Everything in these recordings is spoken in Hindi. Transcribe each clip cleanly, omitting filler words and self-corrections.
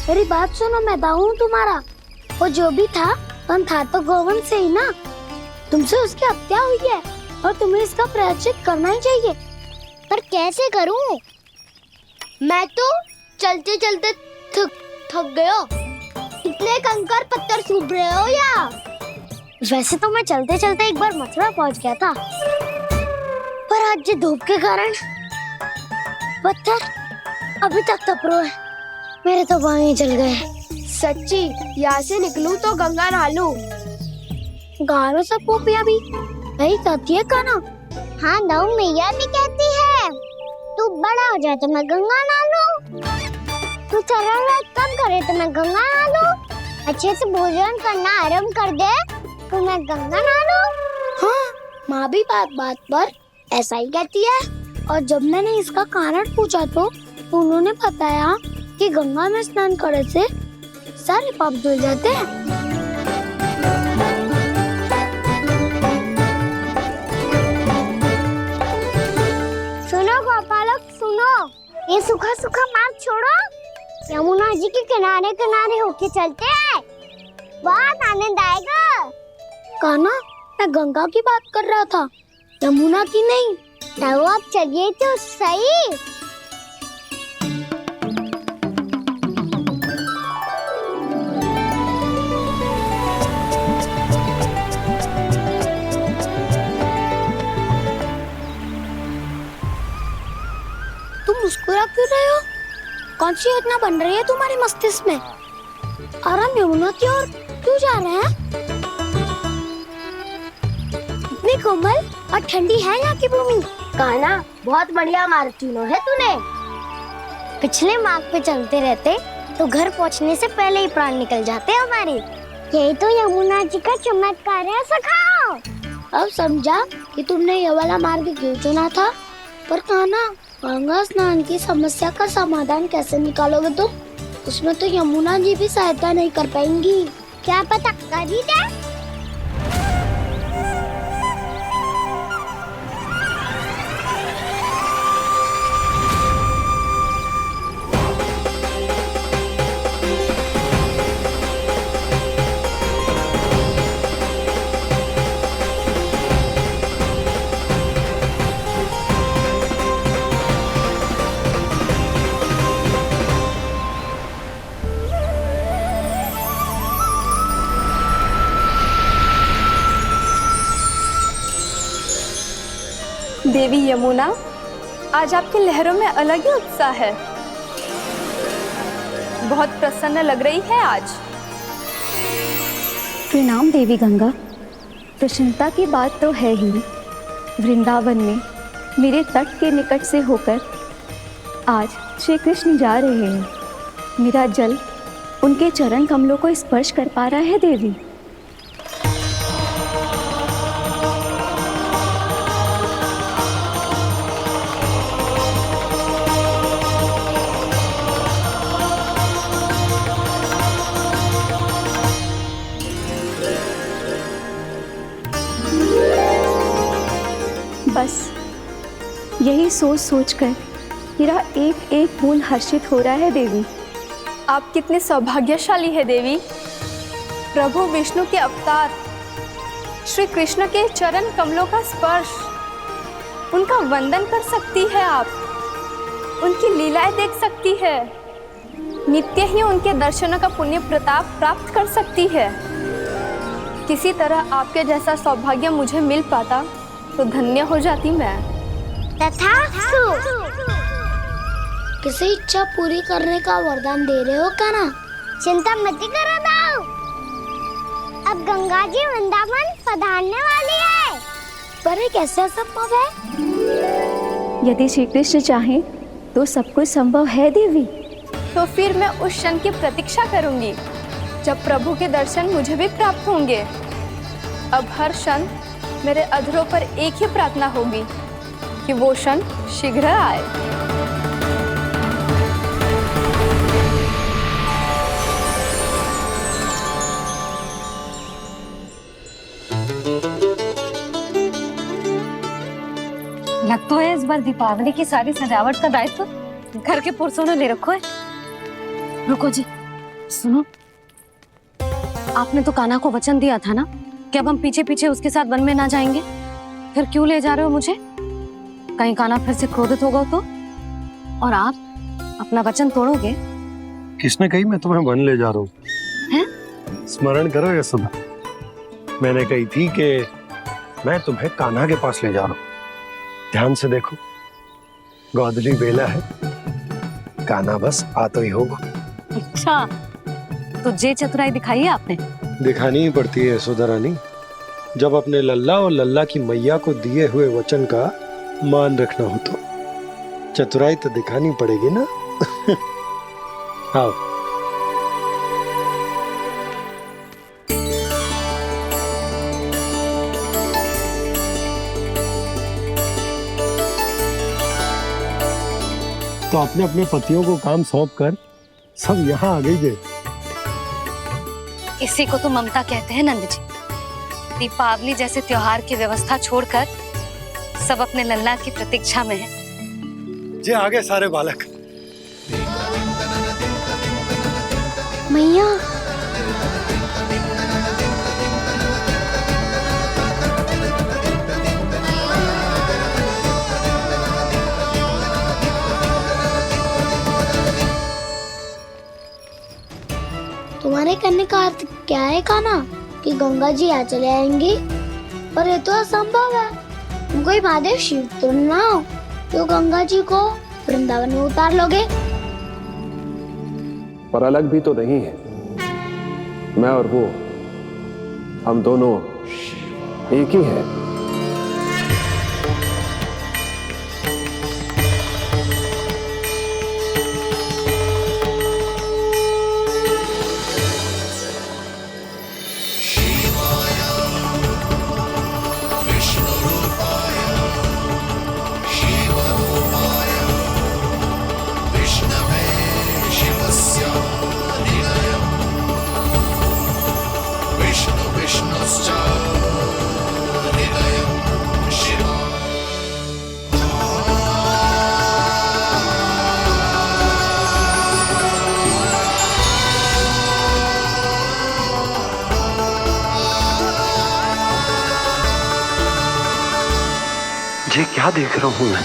मेरी बात सुनो, मैं दाऊ हूँ तुम्हारा। वो जो भी था तो गोवन से ही ना। तुमसे उसकी हत्या हुई है और तुम्हें इसका प्रायश्चित करना ही चाहिए। पर कैसे करूं? मैं तो चलते चलते थक गया। इतने कंकर पत्थर सूख रहे हो या? वैसे तो मैं चलते चलते एक बार मथुरा पहुंच गया था, पर आज ये धूप के कारण पत्थर अभी तक तप रहे हैं। मेरे तो पाँव ही जल गए। सच्ची, यहाँ से निकलूं तो गंगा नहा लूं। गाँव में सब पोपिया भी यही कहती है काना। हाँ, दाऊ मैया भी कहती है तू बड़ा हो जाए तो मैं गंगा नहा लूं, तू चरण कम करे तो मैं गंगा नहा लूं, अच्छे से भोजन करना आरंभ कर दे तो मैं गंगा नहा लूं। हाँ, माँ भी बात बात पर ऐसा ही कहती है। और जब मैंने इसका कारण पूछा तो उन्होंने बताया कि गंगा में स्नान करने से सारे पाप धुल जाते हैं। सुनो गोपालक, सुनो, ये सूखा सूखा मार्ग छोड़ो, यमुना जी के किनारे किनारे होके चलते हैं, बहुत आनंद आएगा। काना, मैं गंगा की बात कर रहा था, यमुना की नहीं। तो आप चलिए तो सही। तुम मुस्कुरा क्यों रहे हो? कौन सी योजना बन रही है तुम्हारे मस्तिष्क में? और हम यमुना की ओर क्यों जा रहे हैं? इतनी कोमल और ठंडी है यहाँ की भूमि। कान्हा, बहुत बढ़िया मार्ग चुना है तूने। पिछले मार्ग पे चलते रहते तो घर पहुँचने से पहले ही प्राण निकल जाते हमारे। यही तो यमुना जी का चमत्कार है सखाओ। अब समझा कि तुमने ये वाला मार्ग क्यों चुना था। पर कान्हा, गंगा स्नान की समस्या का समाधान कैसे निकालोगे तुम? उसमें तो यमुना जी भी सहायता नहीं कर पाएंगी। क्या पता कर ही दे। देवी यमुना, आज आपकी लहरों में अलग ही उत्साह है। बहुत प्रसन्न लग रही है आज। प्रणाम देवी गंगा। प्रसन्नता की बात तो है ही। वृंदावन में मेरे तट के निकट से होकर आज श्री कृष्ण जा रहे हैं। मेरा जल उनके चरण कमलों को स्पर्श कर पा रहा है देवी। बस यही सोच सोचकर मेरा एक एक फूल हर्षित हो रहा है देवी। आप कितने सौभाग्यशाली है देवी। प्रभु विष्णु के अवतार श्री कृष्ण के चरण कमलों का स्पर्श, उनका वंदन कर सकती है आप, उनकी लीलाएं देख सकती है, नित्य ही उनके दर्शनों का पुण्य प्रताप प्राप्त कर सकती है। किसी तरह आपके जैसा सौभाग्य मुझे मिल पाता तो धन्य हो जाती मैं। तथास्तु। किसी इच्छा पूरी करने का वरदान दे रहे हो कान्हा? चिंता मत करो दाऊ, अब गंगा जी वृंदावन पधारने वाली है। पर ये कैसे संभव है? यदि श्री कृष्ण चाहें तो सब कुछ संभव है देवी। तो फिर मैं उस क्षण की प्रतीक्षा करूंगी जब प्रभु के दर्शन मुझे भी प्राप्त होंगे। अब हर क्षण मेरे अधरों पर एक ही प्रार्थना होगी कि वो क्षण शीघ्र आए। लगता है इस बार दीपावली की सारी सजावट का दायित्व घर के पुरुषों ने ले रखा है। रुको जी, सुनो, आपने तो कान्हा को वचन दिया था ना कि अब हम पीछे पीछे उसके साथ वन में ना जाएंगे। फिर क्यों ले जा रहे हो मुझे? कहीं कान्हा फिर से क्रोधित होगा तो? और आप अपना वचन तोड़ोगे? किसने कही मैं तुम्हें वन ले जा रहा हूँ? स्मरण करो यशोदा, मैंने कही थी कि मैं तुम्हें कान्हा के पास ले जा रहा हूँ। ध्यान से देखो, गोदली बेला है, कान्हा बस आ तो ही होगा। अच्छा, तो जे चतुराई दिखाई है आपने? दिखानी ही पड़ती है यशोदा रानी, जब अपने लल्ला और लल्ला की मैया को दिए हुए वचन का मान रखना हो तो चतुराई तो दिखानी पड़ेगी ना। आओ। तो अपने अपने पतियों को काम सौंप कर सब यहाँ आ गई थे। इसी को तो ममता कहते हैं नंद जी। दीपावली जैसे त्योहार की व्यवस्था छोड़कर सब अपने लल्ला की प्रतीक्षा में हैं। जे आगे सारे बालक। मैया, तुम्हारे करने का अर्थ क्या है कान्हा? कि गंगा जी आ चले आएंगी? पर ये तो असंभव है। तुम कोई महादेव शिव तो ना हो तो गंगा जी को वृंदावन में उतार लोगे? पर अलग भी तो नहीं है। मैं और वो, हम दोनों एक ही हैं। ये क्या देख रहा हूँ मैं?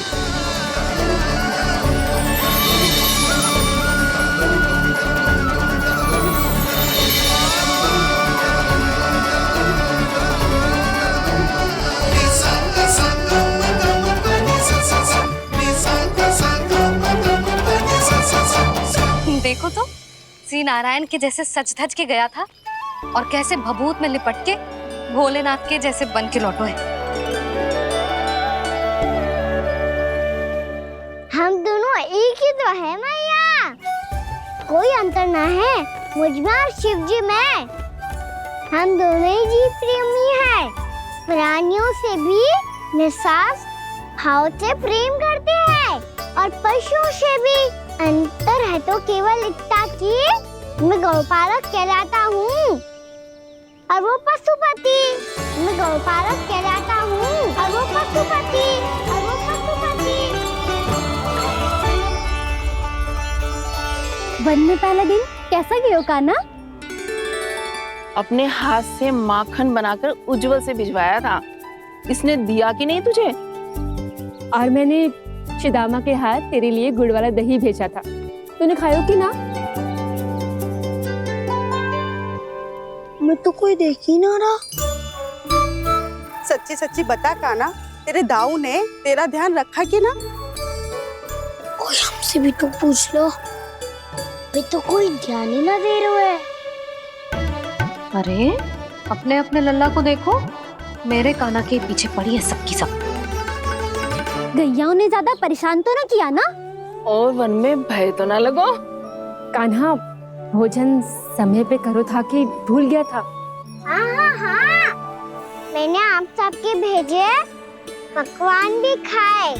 देखो तो, श्री नारायण के जैसे सच धज के गया था और कैसे भभूत में लिपट के भोलेनाथ के जैसे बन के लौटो है। हम दोनों एक ही तो है मैया, कोई अंतर ना है मुझ में और शिव जी में। हम दोनों ही जीव प्रेमी हैं, प्राणियों से भी निस्वार्थ भाव से प्रेम करते हैं और पशुओं से भी। अंतर है तो केवल इतना कि मैं गौपालक कहलाता हूँ और वो पशुपति। मैं गौपालक कहलाता हूँ और वो पशुपति। वन में पहला दिन कैसा गया कान्हा? अपने हाथ से माखन बनाकर उज्जवल से भिजवाया था। इसने दिया कि नहीं तुझे? और मैंने शिदामा के हाथ तेरे लिए गुड़ वाला दही भेजा था, तूने खायो कि ना? मैं तो कोई देख ही ना रहा। सच्ची सच्ची बता कान्हा, तेरे दाऊ ने तेरा ध्यान रखा कि ना? कोई हमसे भी तो पूछ लो, वे तो कोई ध्यान ही ना दे रहे है। अरे अपने अपने लल्ला को देखो, मेरे कान्हा के पीछे पड़ी है सबकी सब। गैयाओं ने ज्यादा परेशान तो ना किया ना? और वन में भय तो ना लगो? कान्हा भोजन समय पे करो था कि भूल गया था? हाँ, मैंने आप सबके भेजे पकवान भी खाए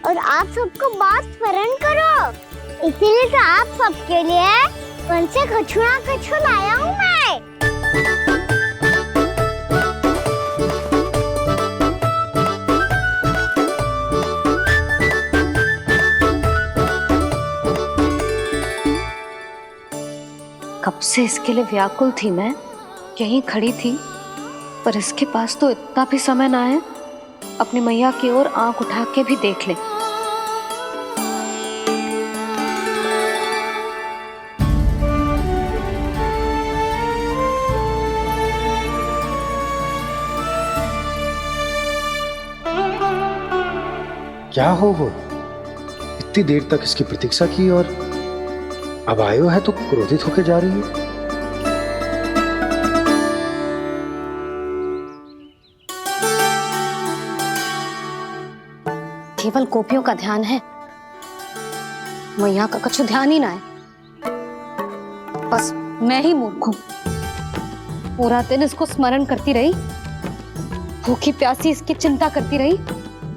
और आप सबको बात स्मरण करो, इसीलिए तो आप सबके लिए वन से कछुआ कछु लाया हूँ मैं। कब से इसके लिए व्याकुल थी मैं, यहीं खड़ी थी, पर इसके पास तो इतना भी समय ना है अपनी मैया की ओर आंख उठा के भी देख ले। क्या हो वो? इतनी देर तक इसकी प्रतीक्षा की और अब आयो है तो क्रोधित होकर जा रही है। केवल गोपियों का ध्यान है, मैया का कुछ ध्यान ही ना है। बस मैं ही मूर्ख हूं, पूरा दिन इसको स्मरण करती रही, भूखी प्यासी इसकी चिंता करती रही,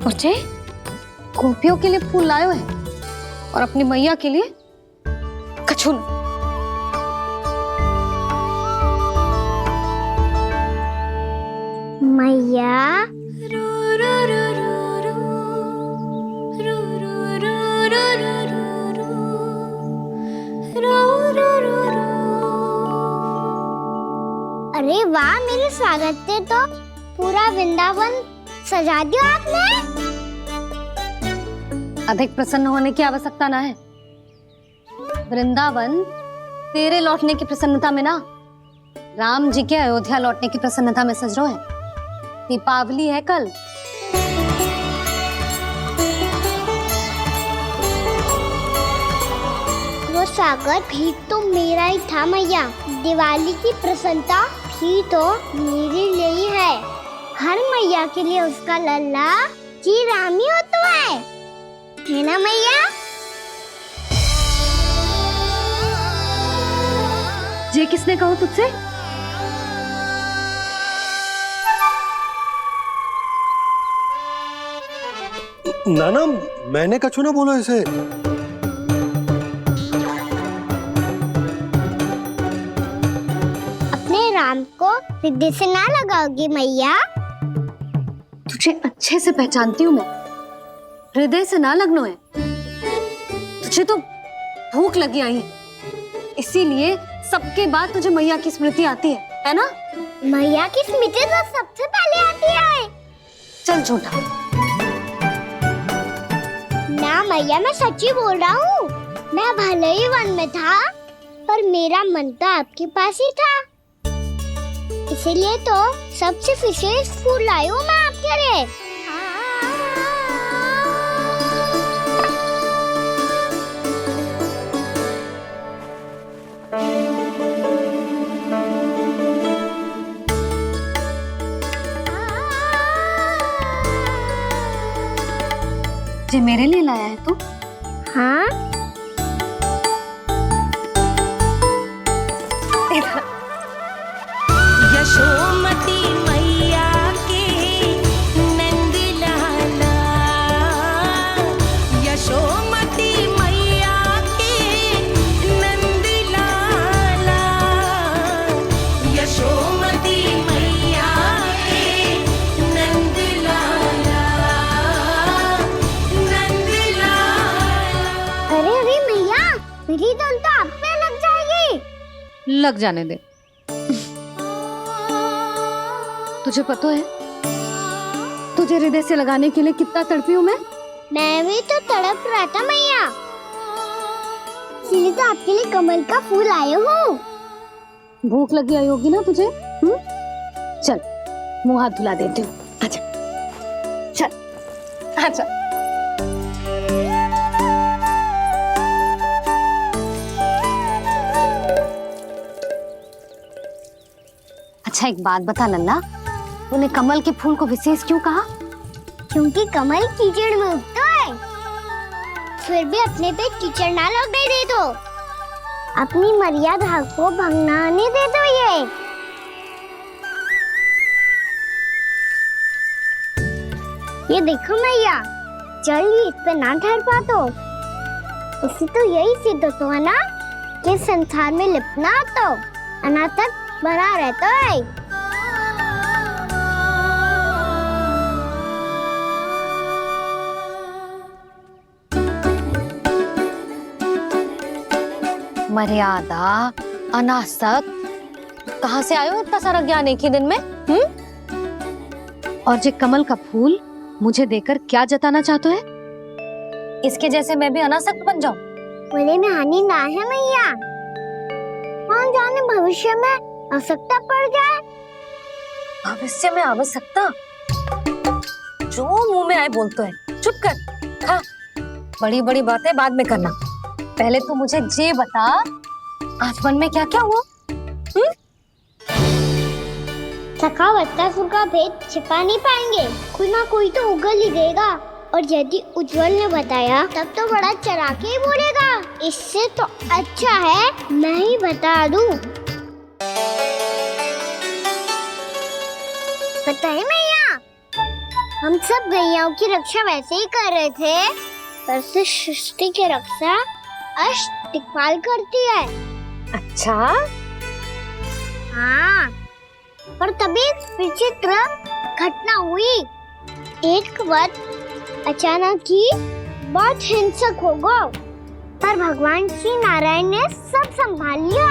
और जे गोपियों के लिए फूल लायो है और अपनी मैया के लिए कछु न। मैया अरे वाह, मेरे स्वागत से तो पूरा वृंदावन सजा दिया आपने। अधिक प्रसन्न होने की आवश्यकता ना है। वृंदावन तेरे लौटने की प्रसन्नता में ना, राम जी के अयोध्या लौटने की प्रसन्नता में सज रहे हैं। दीपावली है कल। वो स्वागत भी तो मेरा ही था मैया। दिवाली की प्रसन्नता भी तो मेरे लिए ही है। हर मैया के लिए उसका लल्ला जी राम ही होता है ना मैया? ये किसने कहा तुझसे? नाना, मैंने कछु ना बोला इसे। अपने राम को हृदय से ना लगाओगी मैया? तुझे अच्छे से पहचानती हूँ मैं, हृदय से ना लगनो है। तुझे तो भूख लगी आई है, इसीलिए सबके बाद तुझे मैया की स्मृति आती है ना? मैया की स्मृति तो सबसे पहले आती है। चल झूठा। ना मैया, मैं सच्ची बोल रहा हूँ। मैं भले ही वन में था, पर मेरा मन तो आपके पास ही था। इसीलिए तो सबसे विशेष फूल लाई हूँ मैं आपके लिए। ये मेरे लिए लाया है तू? हाँ, यशोमती मैया के नंद लाला, यशोमती मैया के नंद लाला, यशोमती मैया के नंद लाला, नंद लाला। अरे अरे मैया, मेरी धुन तो आप पे लग जाएगी। लग जाने दे। तुझे पता है तुझे हृदय से लगाने के लिए कितना तड़पी हूँ मैं? मैं भी तो तड़प रहा था मैया, इसीलिए तो आपके लिए कमल का फूल आए हूँ। भूख लगी आई होगी ना तुझे? चल मुंह हाथ धुला देती हूँ। आजा, चल आजा। अच्छा एक बात बता लल्ला, तूने कमल के फूल को विशेष क्यों कहा? क्योंकि कमल कीचड़ में उगता है, फिर भी अपने पे कीचड़ ना लगने दे दो। अपनी मर्यादा को भंग ना आने दे दो। ये देखो मैया, जल ही इस पे ना ठहर पा तो इसी तो यही सिद्ध होता है ना कि संसार में लिपना तो अनाथक बना रहता है। मर्यादा, अनासक, कहाँ से आयो इतना सारा ज्ञान एक ही दिन में? और ये कमल का फूल मुझे देकर क्या जताना चाहते है? इसके जैसे मैं भी अनासक्त बन जाऊं? बोले में हानि ना है मैया, कौन जाने भविष्य में आवश्यकता पड़ जाए। भविष्य में आवश्यकता? जो मुंह में आए बोलते हैं, चुप कर। हाँ, बड़ी बड़ी बातें बाद में करना, पहले तू मुझे ये बता आज मन में क्या क्या हुआ? सखा बत्तासुर का भेद छिपा नहीं पाएंगे, कोई ना कोई तो उगल ही देगा। और यदि उज्जवल ने बताया तब तो बड़ा चला के ही बोलेगा। इससे तो अच्छा है मैं ही बता दूं। पता है मैया, हम सब गैयाओं की रक्षा वैसे ही कर रहे थे, पर से सृष्टि की रक्षा अष्टदिक्पाल करती है। अच्छा, हाँ, पर तभी विचित्र घटना हुई। एक वक्त अचानक ही बहुत हिंसक हो गया, पर भगवान श्री नारायण ने सब संभाल लिया।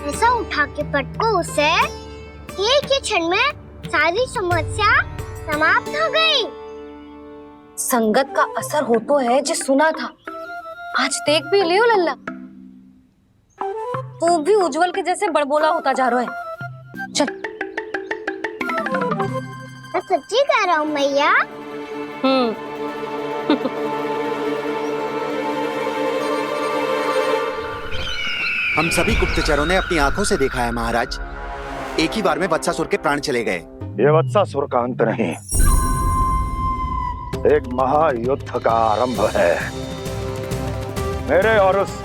ऐसा उठा के पटको उसे, एक ही क्षण में सारी समस्या समाप्त हो गई। संगत का असर हो तो है जो सुना था, आज देख भी लियो लल्ला, तू भी उज्जवल के जैसे बड़बोला होता जा रहा है। चल। मैं सच्ची कह रहा हूँ मैया। हम सभी गुप्तचरों ने अपनी आंखों से देखा है महाराज, एक ही बार में वत्सासुर के प्राण चले गए। ये वत्सासुर का अंत नहीं, एक महायुद्ध का आरंभ है। मेरे और उस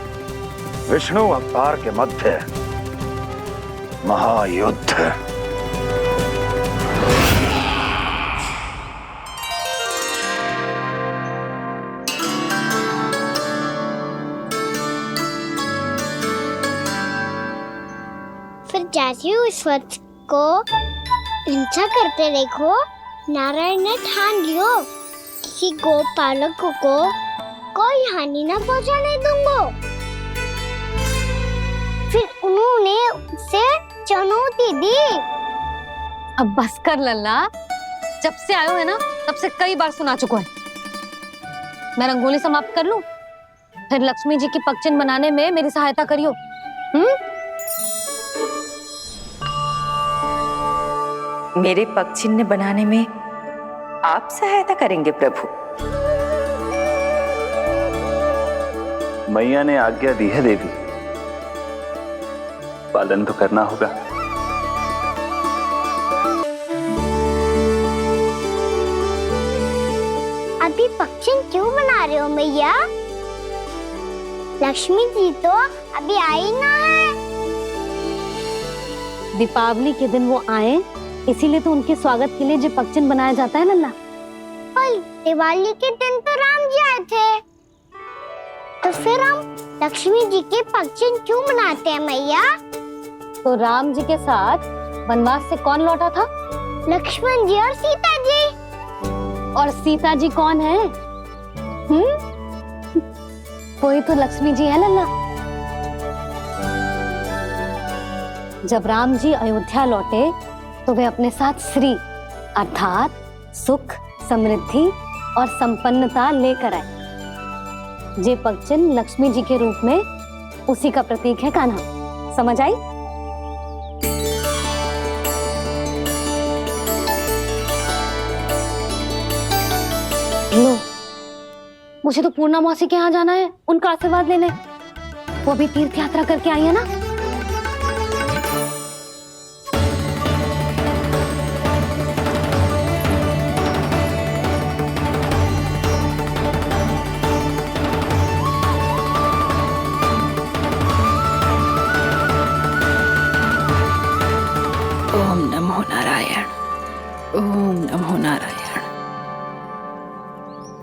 विष्णु अवतार के मध्य महायुद्ध। फिर जैसे ही उस वक्त को हिंसा करते देखो, नारायण ने ठान लियो किसी गोपालक को कोई हानि न पहुंचाने दूंगा। फिर उन्होंने उसे चुनौती दी। अब बस कर लल्ला, जब से आयो है ना तब से कई बार सुना चुका है। मैं रंगोली समाप्त कर लूं, फिर लक्ष्मी जी की पगचिन बनाने में मेरी सहायता करियो। मेरे पगचिन्ह बनाने में आप सहायता करेंगे प्रभु? मैया ने आज्ञा दी है देवी, पालन तो करना होगा। अभी पक्षी क्यों बना रहे हो मैया? लक्ष्मी जी तो अभी आई ना है। दीपावली के दिन वो आए, इसीलिए तो उनके स्वागत के लिए जो पगचिन बनाया जाता है लल्ला। पर दिवाली के दिन तो राम जी आए थे, तो फिर हम लक्ष्मी जी के पगचिन क्यों बनाते हैं मैया? तो राम जी के साथ वनवास से कौन लौटा था? लक्ष्मण जी और सीता जी। और सीता जी कौन है? कोई तो लक्ष्मी जी है लल्ला। जब राम जी अयोध्या लौटे तो वे अपने साथ श्री अर्थात सुख, समृद्धि और संपन्नता लेकर आए। जे पगचिन लक्ष्मी जी के रूप में उसी का प्रतीक है कान्हा। समझ आई? लो, मुझे तो पूर्णा मौसी के यहाँ जाना है, उनका आशीर्वाद लेने। वो भी तीर्थ यात्रा करके आई है ना। ओम नमो नारायण, ओम नमो नारायण।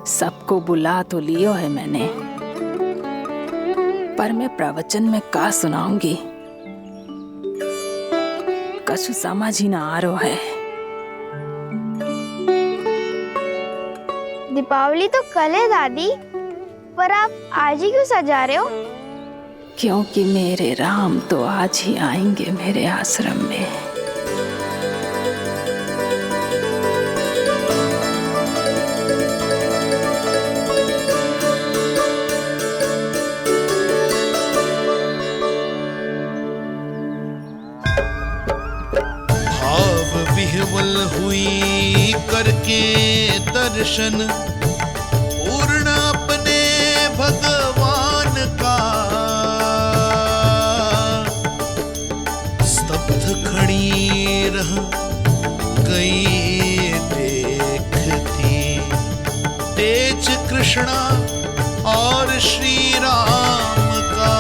सबको बुला तो लियो है मैंने, पर मैं प्रवचन में का सुनाऊंगी, कछु समझ ही ना आ रहा है। दीपावली तो कल है दादी, पर आप आज ही क्यों सजा रहे हो? क्योंकि मेरे राम तो आज ही आएंगे मेरे आश्रम में। भाव विह्वल हुई करके दर्शन पूर्ण अपने भगवान का, स्तब्ध खड़ी रह गई देखती तेज कृष्णा और श्री राम का।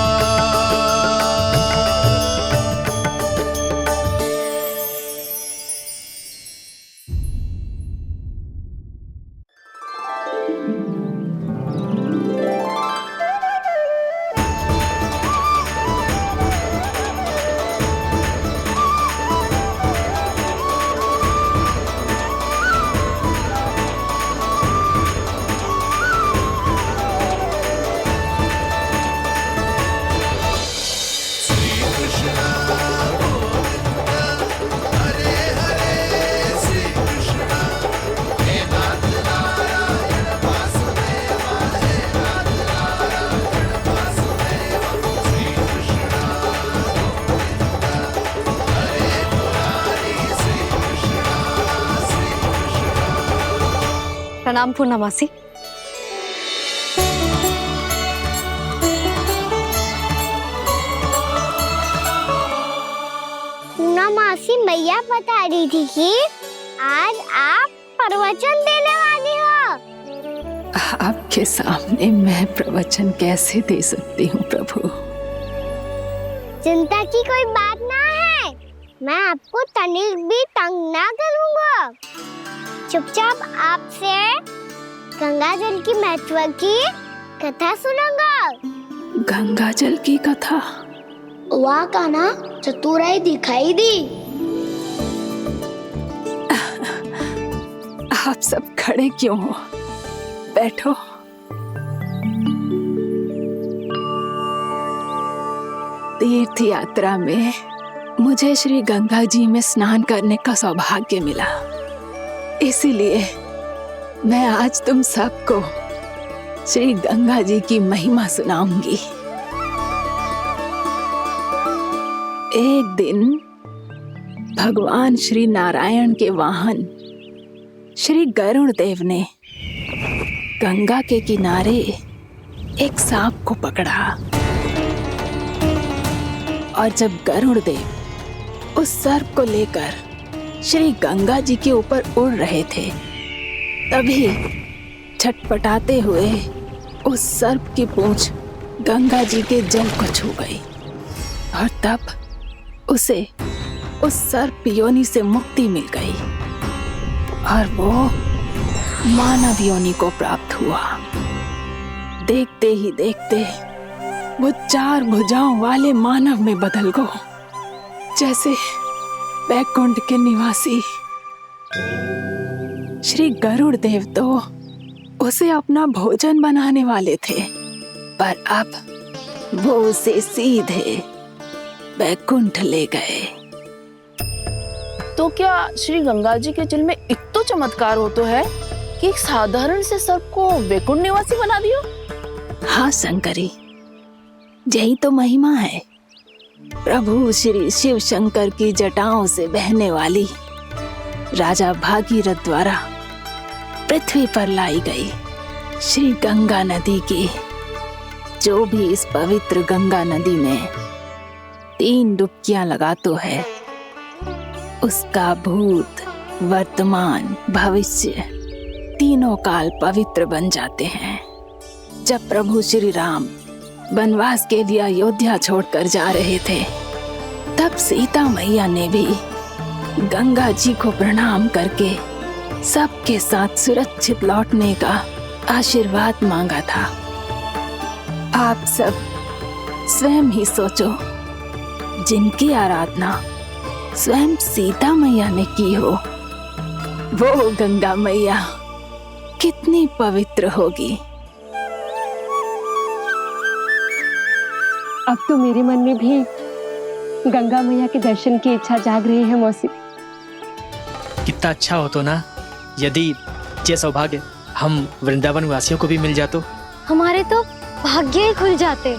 प्रणाम पूर्णमासी। पूर्णमासी मैया बता रही थी कि आज आप प्रवचन देने वाली हो। आपके सामने मैं प्रवचन कैसे दे सकती हूँ प्रभु? चिंता की कोई बात ना है, मैं आपको तनिक भी तंग ना करूँगा। चुपचाप आपसे गंगा जल की महत्व की कथा सुनूंगा। गंगा जल की कथा? वाह कान्हा, चतुराई दिखाई दी। आप सब खड़े क्यों हो? बैठो। तीर्थ यात्रा में मुझे श्री गंगा जी में स्नान करने का सौभाग्य मिला, इसीलिए मैं आज तुम सबको श्री गंगा जी की महिमा सुनाऊंगी। एक दिन भगवान श्री नारायण के वाहन श्री गरुड़ देव ने गंगा के किनारे एक सांप को पकड़ा, और जब गरुड़ देव उस सर्प को लेकर श्री गंगा जी के ऊपर उड़ रहे थे, तभी छटपटाते हुए उस सर्प की पूंछ गंगा जी के जल को छू गई, और तब उसे उस सर्प योनि से मुक्ति मिल गई और वो मानव योनि को प्राप्त हुआ। देखते ही देखते वो 4 भुजाओं वाले मानव में बदल गो, जैसे वैकुंठ के निवासी। श्री गरुड़ देव तो उसे अपना भोजन बनाने वाले थे, पर अब वो उसे सीधे वैकुंठ ले गए। तो क्या श्री गंगा जी के जल में इतना चमत्कार हो तो है कि एक साधारण से सर्प को वैकुंठ निवासी बना दियो? हाँ शंकरी, यही तो महिमा है। प्रभु श्री शिव शंकर की जटाओं से बहने वाली राजा भागीरथ द्वारा पृथ्वी पर लाई गई श्री गंगा नदी की, जो भी इस पवित्र गंगा नदी में 3 डुबकियां लगातो है, उसका भूत, वर्तमान, भविष्य तीनों काल पवित्र बन जाते हैं। जब प्रभु श्री राम वनवास के लिए अयोध्या छोड़कर जा रहे थे, तब सीता मैया ने भी गंगा जी को प्रणाम करके सबके साथ सुरक्षित लौटने का आशीर्वाद मांगा था। आप सब स्वयं ही सोचो, जिनकी आराधना स्वयं सीता मैया ने की हो, वो गंगा मैया कितनी पवित्र होगी। अब तो मेरे मन में भी गंगा मैया के दर्शन की इच्छा जाग रही है मौसी। कितना अच्छा हो तो ना यदि ये सौभाग्य हम वृंदावन वासियों को भी मिल जातो। हमारे तो भाग्य ही खुल जाते।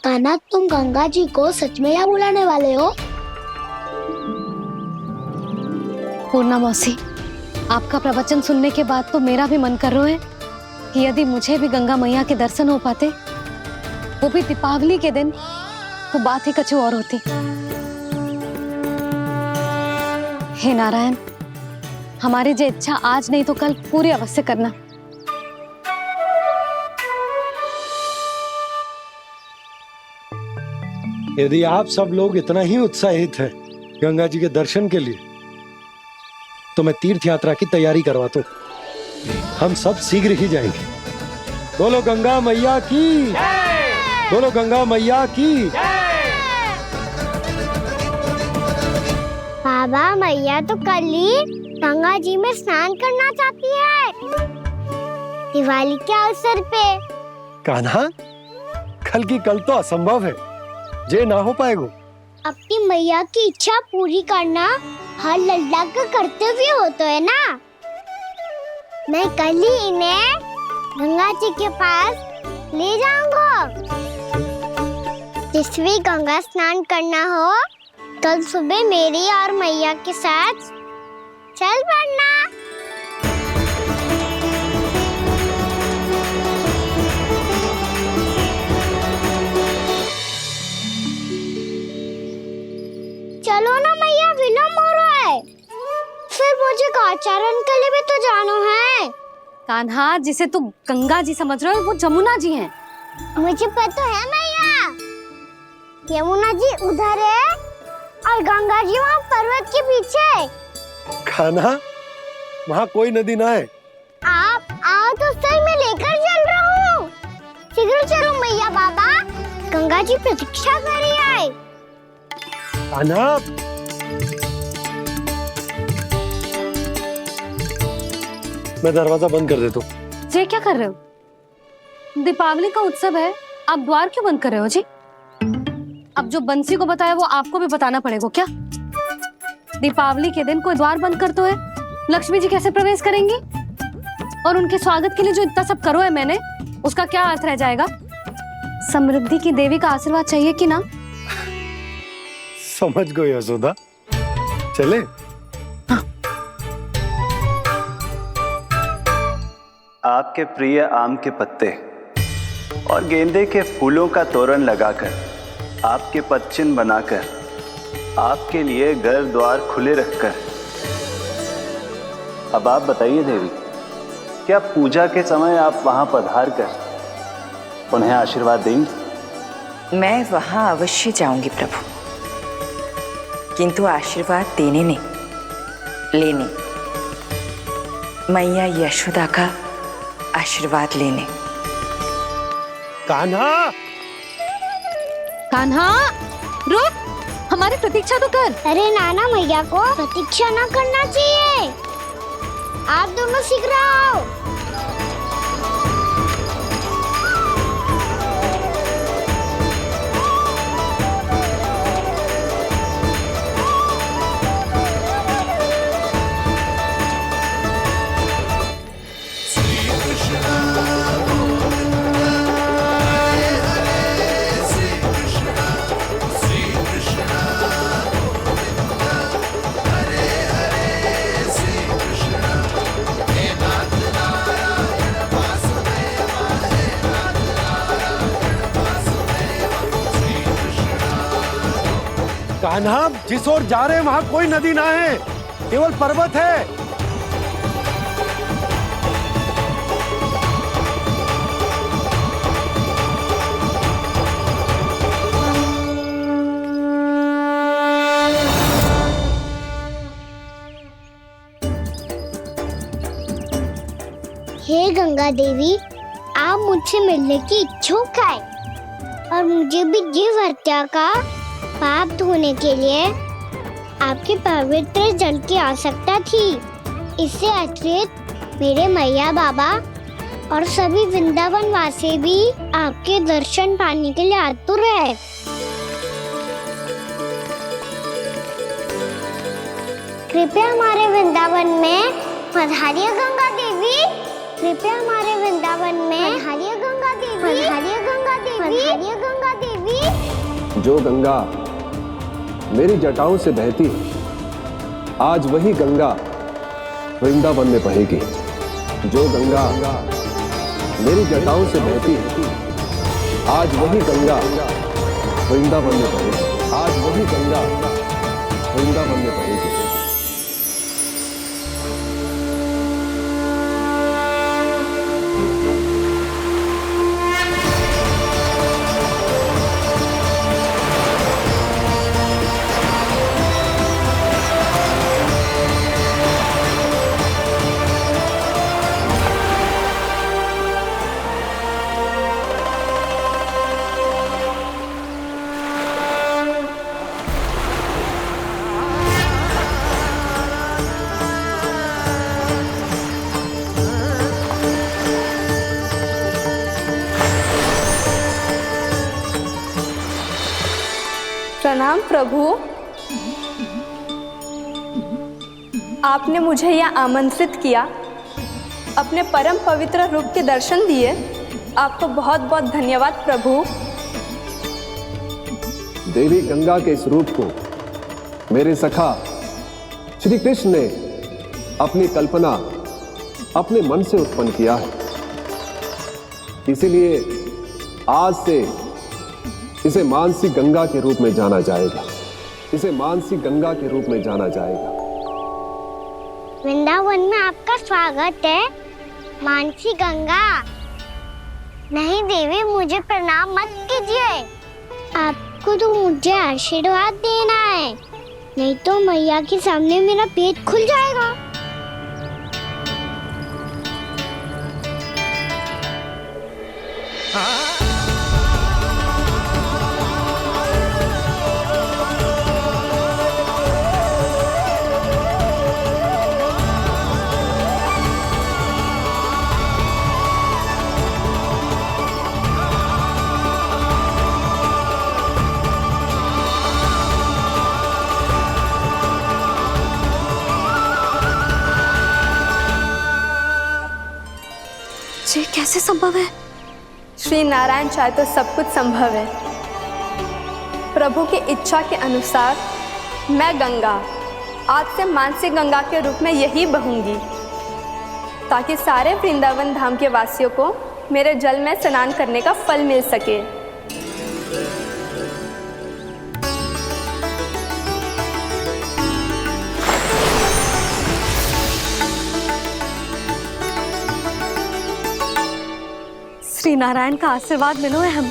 कान्हा, तुम गंगा जी को सच में यहाँ बुलाने वाले हो? पूर्णा मौसी, आपका प्रवचन सुनने के बाद तो मेरा भी मन कर रहा है कि यदि मुझे भी गंगा मैया के दर्शन हो पाते, वो भी दीपावली के दिन, तो बात ही कुछ और होती। हे नारायण, हमारी जो इच्छा आज नहीं तो कल पूरी अवश्य करना। यदि आप सब लोग इतना ही उत्साहित हैं गंगा जी के दर्शन के लिए, तो मैं तीर्थ यात्रा की तैयारी करवाता हूँ। हम सब शीघ्र ही जाएंगे। बोलो गंगा मैया की, बोलो गंगा मैया की। बाबा, मैया तो कल ही गंगा जी में स्नान करना चाहती है, दिवाली के अवसर पे। कान्हा, कल की कल तो असंभव है, जे ना हो पाएगा। अपनी मैया की इच्छा पूरी करना हर लल्ला का कर्तव्य होता है ना। मैं कल ही इन्हें गंगा जी के पास ले जाऊंगा। जिस भी गंगा स्नान करना हो, कल सुबह मेरी और मैया के साथ चल पड़ना। चलो ना मैया, विलम्ब हो रहा है। फिर मुझे काचारण के लिए भी तो जाना है। कान्हा, जिसे तू गंगा जी समझ रहे हो, वो जमुना जी हैं। मुझे पता है मैया, यमुना जी उधर है और गंगा जी वहाँ पर्वत के पीछे। कान्हा, वहाँ कोई नदी ना है। आप आओ तो सही, मैं लेकर चल रहा हूँ। शीघ्र चलो मैया। बाबा, गंगा जी प्रतीक्षा कर रही है। कान्हा, मैं दरवाजा बंद कर देता हूँ। जी क्या कर रहे हो? दीपावली का उत्सव है, आप द्वार क्यों बंद कर रहे हो जी? अब जो बंसी को बताया वो आपको भी बताना पड़ेगा क्या? दीपावली के दिन कोई द्वार बंद कर तो है, लक्ष्मी जी कैसे प्रवेश करेंगी? और उनके स्वागत के लिए जो इतना सब करो है मैंने, उसका क्या अर्थ रह जाएगा? समृद्धि की देवी का आशीर्वाद चाहिए कि ना? समझ गई यशोदा, चले। आपके प्रिय आम के पत्ते और गेंदे के फूलों का तोरण लगाकर, आपके पदचिन्ह बनाकर, आपके लिए घर द्वार खुले रखकर, अब आप बताइए देवी, क्या पूजा के समय आप वहां पधार कर उन्हें आशीर्वाद देंगी? मैं वहां अवश्य जाऊंगी प्रभु, किंतु आशीर्वाद देने नहीं, लेने, मैया यशोदा का आशीर्वाद लेने। कान्हा, कान्हा, रुक, हमारी प्रतीक्षा तो कर। अरे नाना, मैया को प्रतीक्षा ना करना चाहिए। आप दोनों शीघ्र आओ। कान्हा, जिस ओर जा रहे हैं वहां कोई नदी ना है, केवल पर्वत है। हे गंगा देवी, आप मुझसे मिलने की इच्छुक है और मुझे भी जीव हत्या का पाप धोने के लिए आपके पवित्र जल की आवश्यकता थी। इससे अतिरिक्त मेरे मैया बाबा और सभी वृंदावन वासी भी आपके दर्शन पाने के लिए आतुर है। कृपया हमारे वृंदावन में पधारिए गंगा देवी। कृपया हमारे वृंदावन में पधारिए गंगा देवी। पधारिए गंगा देवी। पधारिए गंगा देवी। जो गंगा मेरी जटाओं से बहती है, आज वही गंगा वृंदावन में बहेगी। जो गंगा मेरी जटाओं से बहती है, आज वही गंगा वृंदावन में बहेगी। आज वही गंगा वृंदावन में बहेगी। प्रणाम प्रभु। आपने मुझे यह आमंत्रित किया, अपने परम पवित्र रूप के दर्शन दिए। आपको बहुत बहुत धन्यवाद प्रभु। देवी गंगा के इस रूप को मेरे सखा श्री कृष्ण ने अपनी कल्पना अपने मन से उत्पन्न किया है। इसीलिए आज से इसे मानसी गंगा के रूप में जाना जाएगा। इसे मानसी गंगा के रूप में जाना जाएगा। वृंदावन में आपका स्वागत है मानसी गंगा। नहीं देवी, मुझे प्रणाम मत कीजिए। आपको तो मुझे आशीर्वाद देना है, नहीं तो मैया के सामने मेरा पेट खुल जाएगा। ये कैसे संभव है? श्री नारायण चाहे तो सब कुछ संभव है। प्रभु की इच्छा के अनुसार मैं गंगा आज से मानसी गंगा के रूप में यही बहूंगी, ताकि सारे वृंदावन धाम के वासियों को मेरे जल में स्नान करने का फल मिल सके। श्री नारायण का आशीर्वाद मिलो है, हम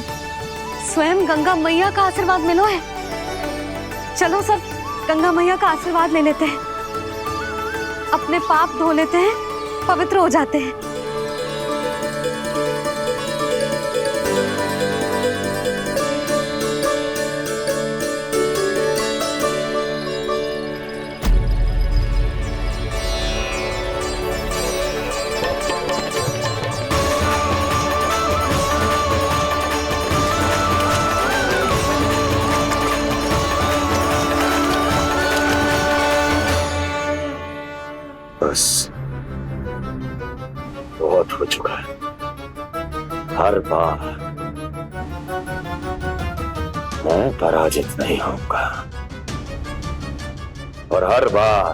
स्वयं गंगा मैया का आशीर्वाद मिलो है। चलो सब गंगा मैया का आशीर्वाद ले लेते हैं, अपने पाप धो लेते हैं, पवित्र हो जाते हैं। बस बहुत हो चुका है। हर बार मैं पराजित नहीं होऊंगा और हर बार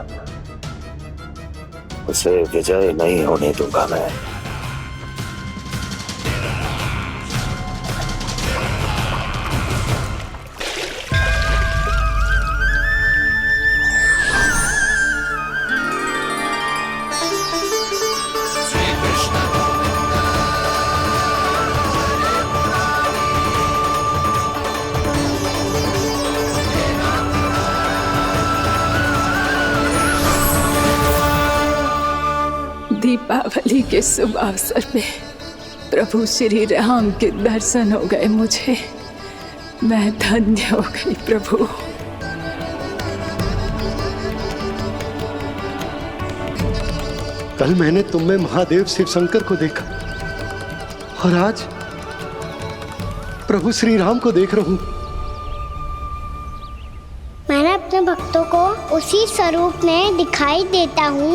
उसे विजय नहीं होने दूंगा मैं। दीपावली के शुभ अवसर पे प्रभु श्री राम के दर्शन हो गए मुझे। मैं धन्य हो गई प्रभु। कल मैंने तुम में महादेव शिव शंकर को देखा। और आज प्रभु श्री राम को देख रहा हूं। मैंने अपने भक्तों को उसी स्वरूप में दिखाई देता हूँ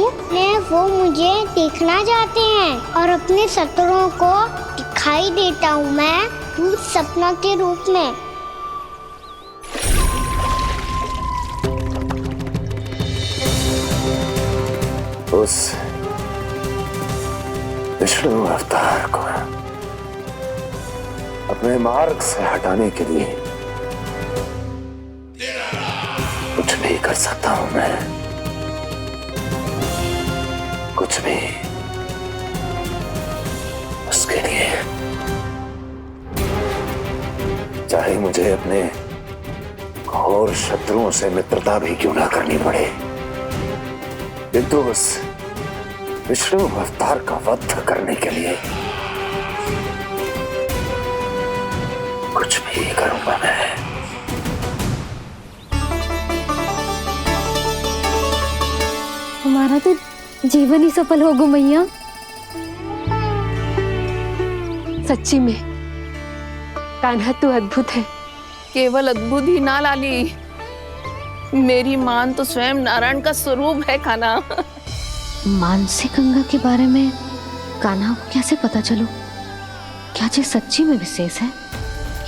वो मुझे देखना चाहते हैं, और अपने शत्रुओं को दिखाई देता हूँ मैं भूत सपना के रूप में। उस विष्णु अवतार को अपने मार्ग से हटाने के लिए कुछ भी कर सकता हूं मैं, कुछ भी। उसके लिए चाहे मुझे अपने घोर शत्रुओं से मित्रता भी क्यों ना करनी पड़े, किंतु उस विष्णु अवतार का वध करने के लिए कुछ भी करूंगा मैं। हमारा तो जीवन ही सफल होगा मैया। सच्ची में कान्हा तू अद्भुत है। केवल अद्भुत ही ना लाली, मेरी मान तो स्वयं नारायण का स्वरूप है कान्हा। मानसी गंगा के बारे में कान्हा को कैसे पता चलो? क्या ये सच्ची में विशेष है,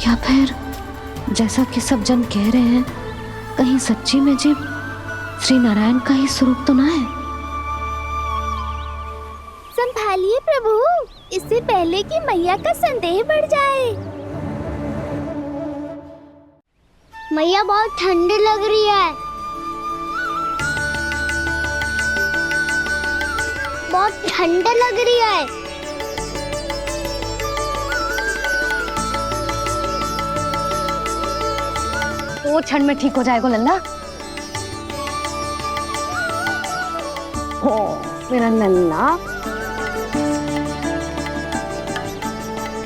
या फिर जैसा कि सब जन कह रहे हैं कहीं सच्ची में जी श्री नारायण का ही स्वरूप तो ना है? संभालिए प्रभु, इससे पहले कि मैया का संदेह बढ़ जाए। मैया बहुत ठंडी लग रही है, बहुत ठंड लग रही है। वो ठंड में ठीक हो जाएगा लल्ला। हो मेरा लल्ला।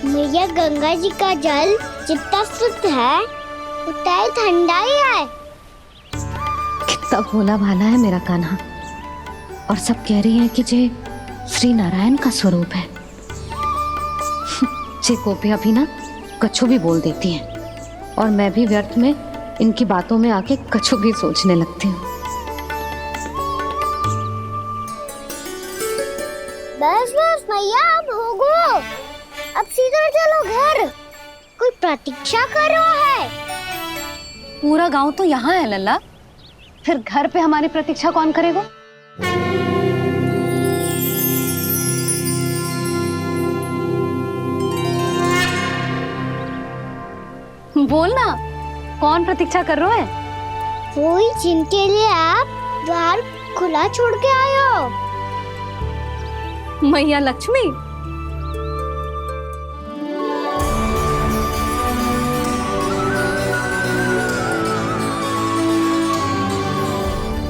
मैया गंगा जी का जल जितना शुद्ध है उतना ही ठंडा ही है। कितना भोला भाला है मेरा कान्हा, और सब कह रही हैं कि ये श्री नारायण का स्वरूप है। ये गोपियां भी ना कछु भी बोल देती हैं, और मैं भी व्यर्थ में इनकी बातों में आके कछु भी सोचने लगती हूँ। बस बस मैया, अब होगो, अब सीधा चलो घर। कोई प्रतीक्षा कर रहा है। पूरा गांव तो यहाँ है लल्ला, फिर घर पे हमारी प्रतीक्षा कौन करेगा? बोल ना, कौन प्रतीक्षा कर रहा है? वही जिनके लिए आप द्वार खुला छोड़ के आए हो। मैया लक्ष्मी।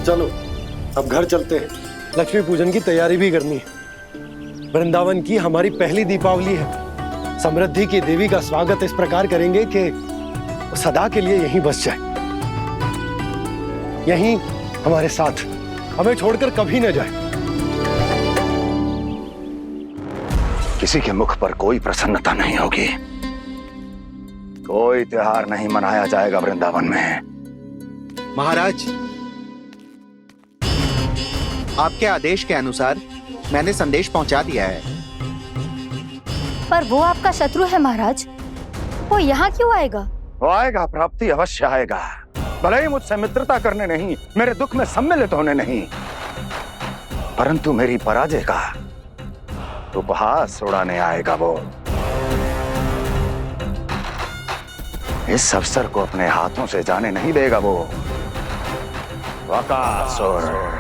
चलो अब घर चलते हैं, लक्ष्मी पूजन की तैयारी भी करनी है। वृंदावन की हमारी पहली दीपावली है। समृद्धि की देवी का स्वागत इस प्रकार करेंगे कि वो सदा के लिए यहीं बस जाए, यहीं हमारे साथ, हमें छोड़कर कभी न जाए। किसी के मुख पर कोई प्रसन्नता नहीं होगी, कोई त्योहार नहीं मनाया जाएगा वृंदावन में। महाराज, आपके आदेश के अनुसार मैंने संदेश पहुंचा दिया है। पर वो आपका शत्रु है महाराज, वो यहाँ क्यों आएगा? वो आएगा, प्राप्ति अवश्य आएगा। भले ही मुझसे मित्रता करने नहीं, मेरे दुख में सम्मिलित होने नहीं, परंतु मेरी पराजय का उपहास उड़ाने आएगा वो। इस अवसर को अपने हाथों से जाने नहीं देगा वो। वकासुर।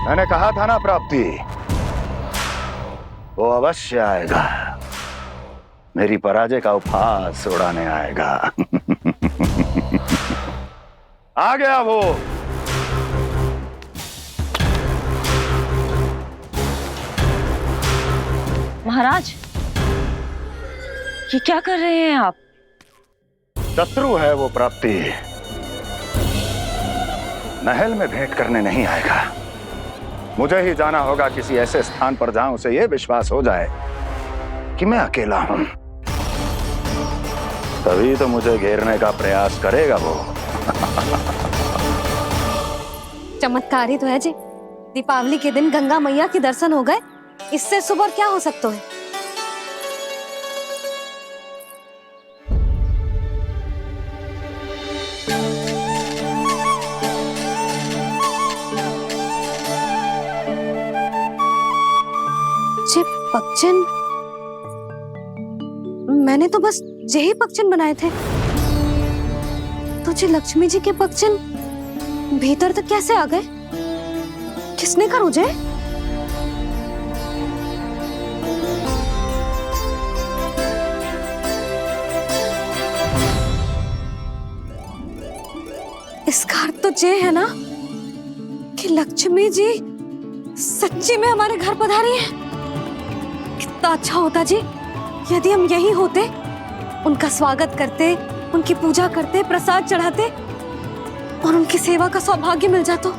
मैंने कहा था ना प्राप्ति, वो अवश्य आएगा, मेरी पराजय का उपहास उड़ाने आएगा। आ गया वो। महाराज, ये क्या कर रहे हैं आप? शत्रु है वो प्राप्ति, महल में भेंट करने नहीं आएगा। मुझे ही जाना होगा किसी ऐसे स्थान पर जहां उसे यह विश्वास हो जाए कि मैं अकेला हूं, तभी तो मुझे घेरने का प्रयास करेगा वो। चमत्कार ही तो है जी, दीपावली के दिन गंगा मैया के दर्शन हो गए, इससे शुभ और क्या हो सकता है। जे पक्षन, मैंने तो बस यही पक्षन बनाए थे, तो जे लक्ष्मी जी के पक्षन भीतर तक कैसे आ गए? किसने करो जे? इसका अर्थ तो ये है ना कि लक्ष्मी जी सच्ची में हमारे घर पधारी है। कितना अच्छा होता जी यदि हम यही होते, उनका स्वागत करते, उनकी पूजा करते, प्रसाद चढ़ाते और उनकी सेवा का सौभाग्य मिल जाता।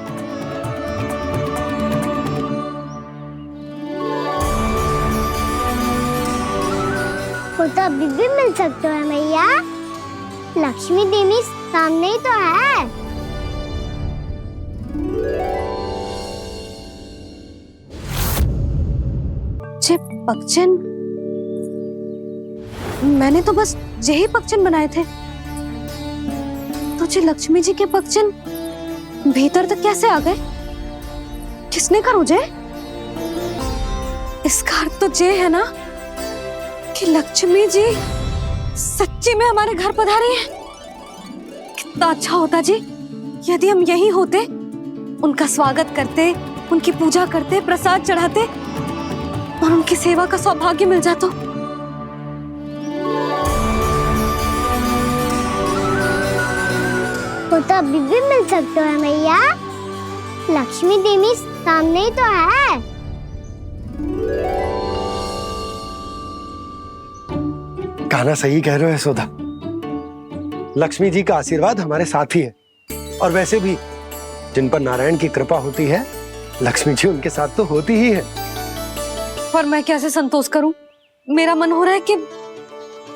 वो तो अभी भी मिल सकते हैं मैया, लक्ष्मी देवी सामने ही तो है। जे पक्षन, मैंने तो बस यही पक्षन बनाए थे, तो जे लक्ष्मी जी के पक्षन भीतर तक कैसे आ गए? किसने करो जे? इसका अर्थ तो ये है ना कि लक्ष्मी जी सच्ची में हमारे घर पधारी है। कितना अच्छा होता जी यदि हम यही होते, उनका स्वागत करते, उनकी पूजा करते, प्रसाद चढ़ाते और उनकी सेवा का सौभाग्य मिल जाता। वो तो अभी भी मिल सकते हैं मैया, लक्ष्मी देवी सामने ही तो है। कान्हा सही कह रहे हो यशोदा, लक्ष्मी जी का आशीर्वाद हमारे साथ ही है, और वैसे भी जिन पर नारायण की कृपा होती है, लक्ष्मी जी उनके साथ तो होती ही है। पर मैं कैसे संतोष करूं? मेरा मन हो रहा है कि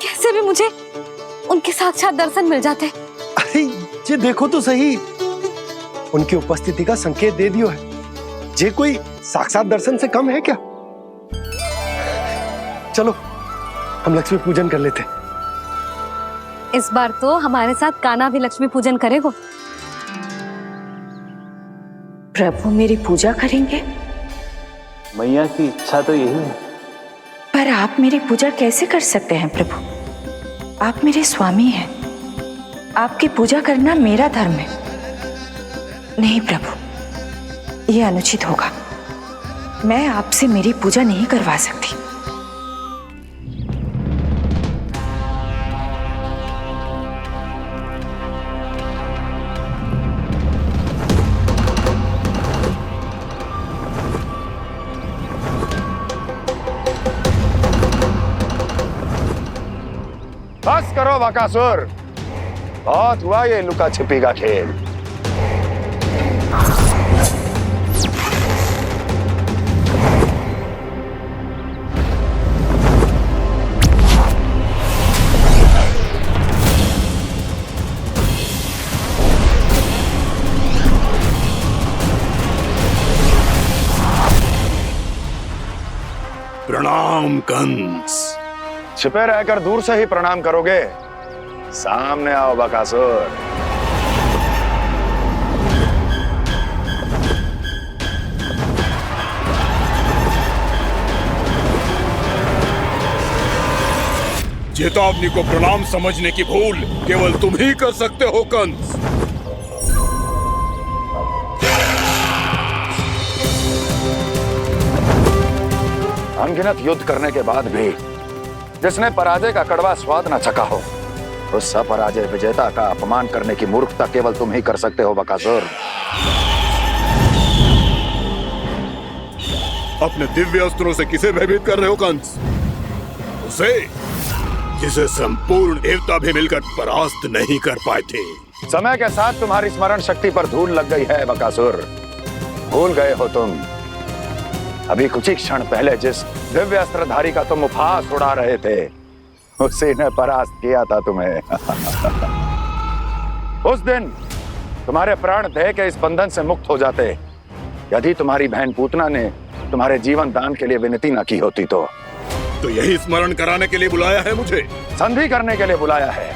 कैसे भी मुझे उनके साक्षात दर्शन मिल जाते। अरे ये देखो तो सही, उनकी उपस्थिति का संकेत दे दियो है। ये कोई साक्षात दर्शन से कम है क्या? चलो हम लक्ष्मी पूजन कर लेते। इस बार तो हमारे साथ कान्हा भी लक्ष्मी पूजन करेगा। प्रभु मेरी पूजा करेंगे? मैया की इच्छा तो यही है। पर आप मेरी पूजा कैसे कर सकते हैं प्रभु? आप मेरे स्वामी हैं, आपकी पूजा करना मेरा धर्म है। नहीं प्रभु, यह अनुचित होगा। मैं आपसे मेरी पूजा नहीं करवा सकती। बस करो बकासुर, बहुत हुआ ये लुका छिपी का खेल। प्रणाम कंस। छिपे रहकर दूर से ही प्रणाम करोगे? सामने आओ बकासुर। चेतावनी को प्रणाम समझने की भूल केवल तुम ही कर सकते हो कंस। अनगिनत युद्ध करने के बाद भी जिसने पराजय का कड़वा स्वाद न चखा हो, उस अपराजय विजेता का अपमान करने की मूर्खता केवल तुम ही कर सकते हो बकासुर। अपने दिव्य अस्त्रों से किसे भयभीत कर रहे हो कंस? उसे जिसे संपूर्ण देवता भी मिलकर परास्त नहीं कर पाए थे। समय के साथ तुम्हारी स्मरण शक्ति पर धूल लग गई है बकासुर। भूल गए हो तुम अभी कुछ ही क्षण पहले जिस दिव्य अस्त्रधारी का तुम उपहास उड़ा रहे थे, उसी ने परास्त किया था तुम्हें। उस दिन तुम्हारे प्राण देह के इस बंधन से मुक्त हो जाते यदि तुम्हारी बहन पूतना ने तुम्हारे जीवन दान के लिए विनती न की होती तो यही स्मरण कराने के लिए बुलाया है मुझे? संधि करने के लिए बुलाया है।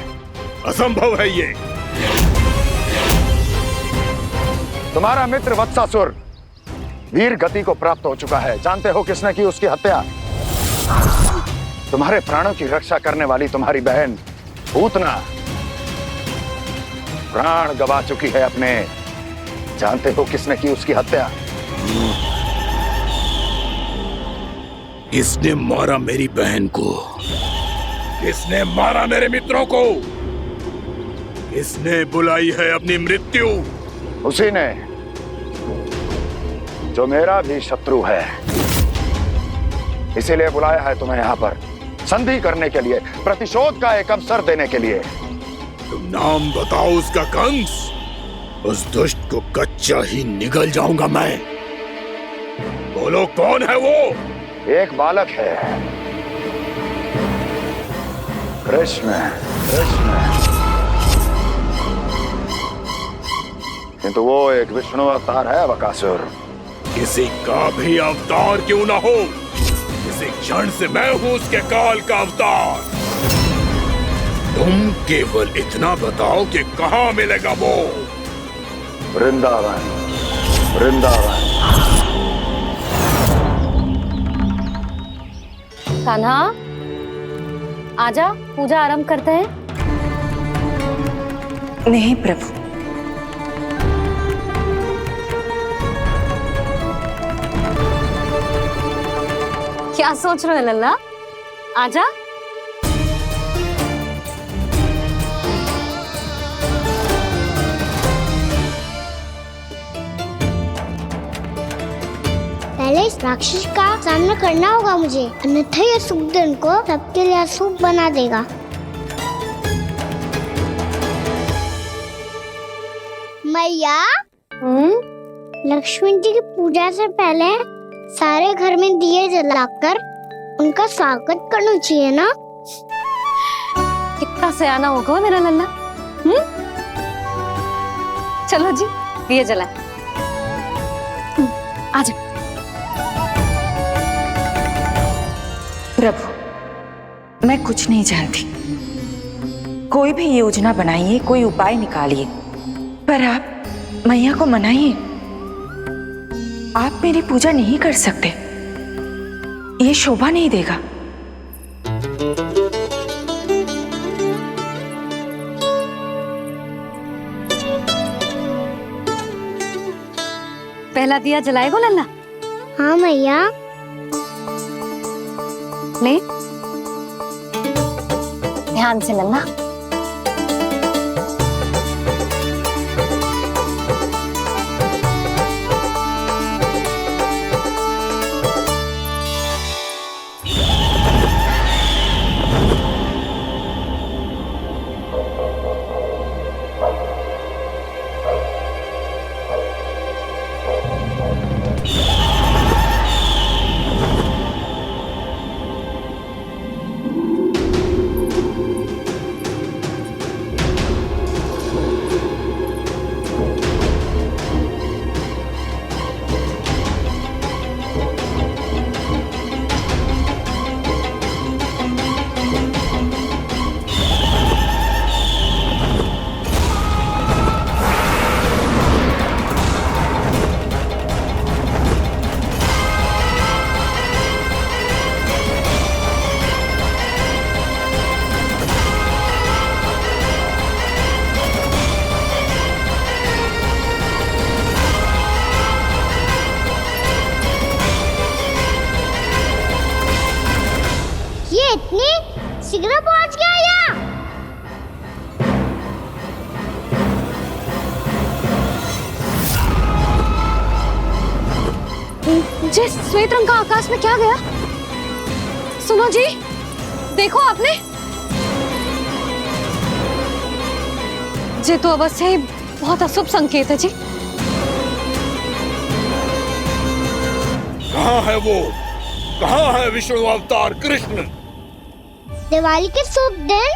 असंभव है ये। तुम्हारा मित्र वत्सासुर वीर गति को प्राप्त हो चुका है। जानते हो किसने की उसकी हत्या? तुम्हारे प्राणों की रक्षा करने वाली तुम्हारी बहन पूतना प्राण गवा चुकी है अपने। जानते हो किसने की उसकी हत्या? किसने मारा मेरी बहन को? किसने मारा मेरे मित्रों को? किसने बुलाई है अपनी मृत्यु? उसी ने जो मेरा भी शत्रु है। इसीलिए बुलाया है तुम्हें यहाँ पर संधि करने के लिए, प्रतिशोध का एक अवसर देने के लिए। तुम नाम बताओ उसका कंस। उस दुष्ट को कच्चा ही निगल जाऊंगा मैं। बोलो कौन है वो? एक बालक है, कृष्ण। किंतु वो एक विष्णु अवतार है बकासुर। किसी का भी अवतार क्यों ना हो, किसी क्षण से मैं हूं उसके काल का अवतार। तुम केवल इतना बताओ कि कहां मिलेगा वो? वृंदावन। वृंदावन। कान्हा, आजा, पूजा आरंभ करते हैं। नहीं प्रभु, क्या सोच रहे हो लल्ला? आजा। पहले इस राक्षस का सामना करना होगा मुझे, अन्यथा यह शुभ दिन को सबके लिए अशुभ बना देगा। मैया, लक्ष्मी जी की पूजा से पहले सारे घर में दिए जलाकर उनका स्वागत करना चाहिए ना? कितना सयाना होगा मेरा लल्ला। चलो जी, दिए जलाए। आजा। प्रभु, मैं कुछ नहीं जानती। कोई भी योजना बनाइए, कोई उपाय निकालिए, पर आप मैया को मनाइए। आप मेरी पूजा नहीं कर सकते, ये शोभा नहीं देगा। पहला दिया जलाएगो लल्ला? हाँ मैया। ले, ध्यान से लल्ला। इतनी शीघ्र पहुंच गया यहाँ? जिस श्वेत रंग का आकाश में क्या गया? सुनो जी, देखो आपने, ये तो अवश्य ही बहुत अशुभ संकेत है जी। कहाँ है वो? कहाँ है विष्णु अवतार कृष्ण? दिवाली के शुभ दिन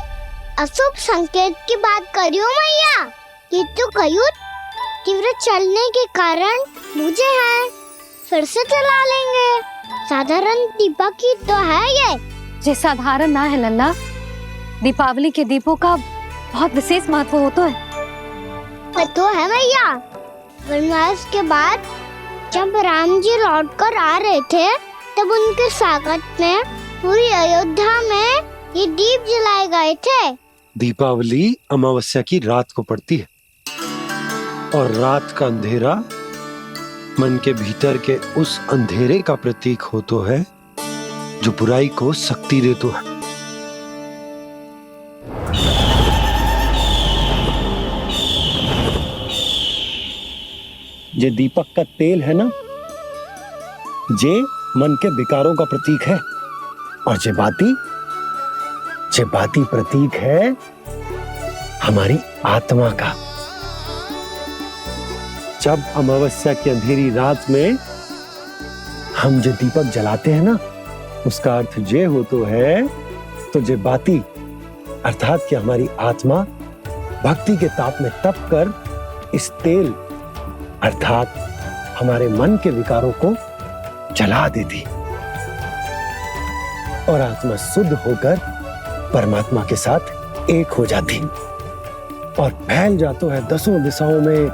अशुभ संकेत की बात करियो मैया। ये तो कयूर तीव्र चलने के कारण मुझे है, फिर से चला लेंगे। साधारण दीपक ही तो है ये साधारण ना है लल्ला, दीपावली के दीपों का बहुत विशेष महत्व होता है। तो है मैया, वनवास के बाद जब राम जी लौटकर आ रहे थे तब उनके स्वागत में पूरी अयोध्या में ये दीप जलाए गए थे। दीपावली अमावस्या की रात को पड़ती है और रात का अंधेरा मन के भीतर के उस अंधेरे का प्रतीक होता है जो बुराई को शक्ति देता है। ये दीपक का तेल है ना, जे मन के विकारों का प्रतीक है, और जे बाती प्रतीक है हमारी आत्मा का। जब अमावस्या की अंधेरी रात में हम जो दीपक जलाते हैं ना, उसका अर्थ ये हो तो है, तो जे बाती अर्थात कि हमारी आत्मा भक्ति के ताप में तप कर इस तेल अर्थात हमारे मन के विकारों को जला देती और आत्मा शुद्ध होकर परमात्मा के साथ एक हो जाती और फैल जाता है दसों दिशाओं में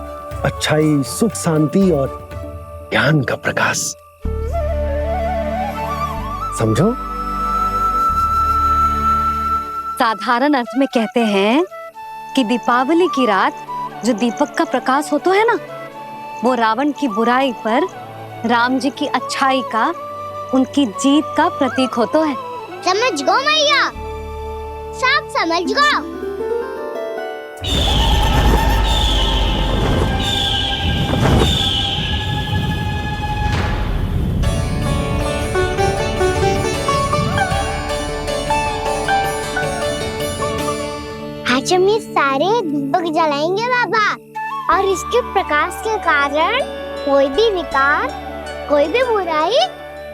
अच्छाई, सुख, शांति और ज्ञान का प्रकाश। समझो? साधारण अर्थ में कहते हैं कि दीपावली की रात जो दीपक का प्रकाश होता है ना, वो रावण की बुराई पर राम जी की अच्छाई का, उनकी जीत का प्रतीक होता है। समझ गो मैया, सब समझ गो। आज हम ये सारे दीपक जलाएंगे बाबा, और इसके प्रकाश के कारण कोई भी विकार, कोई भी बुराई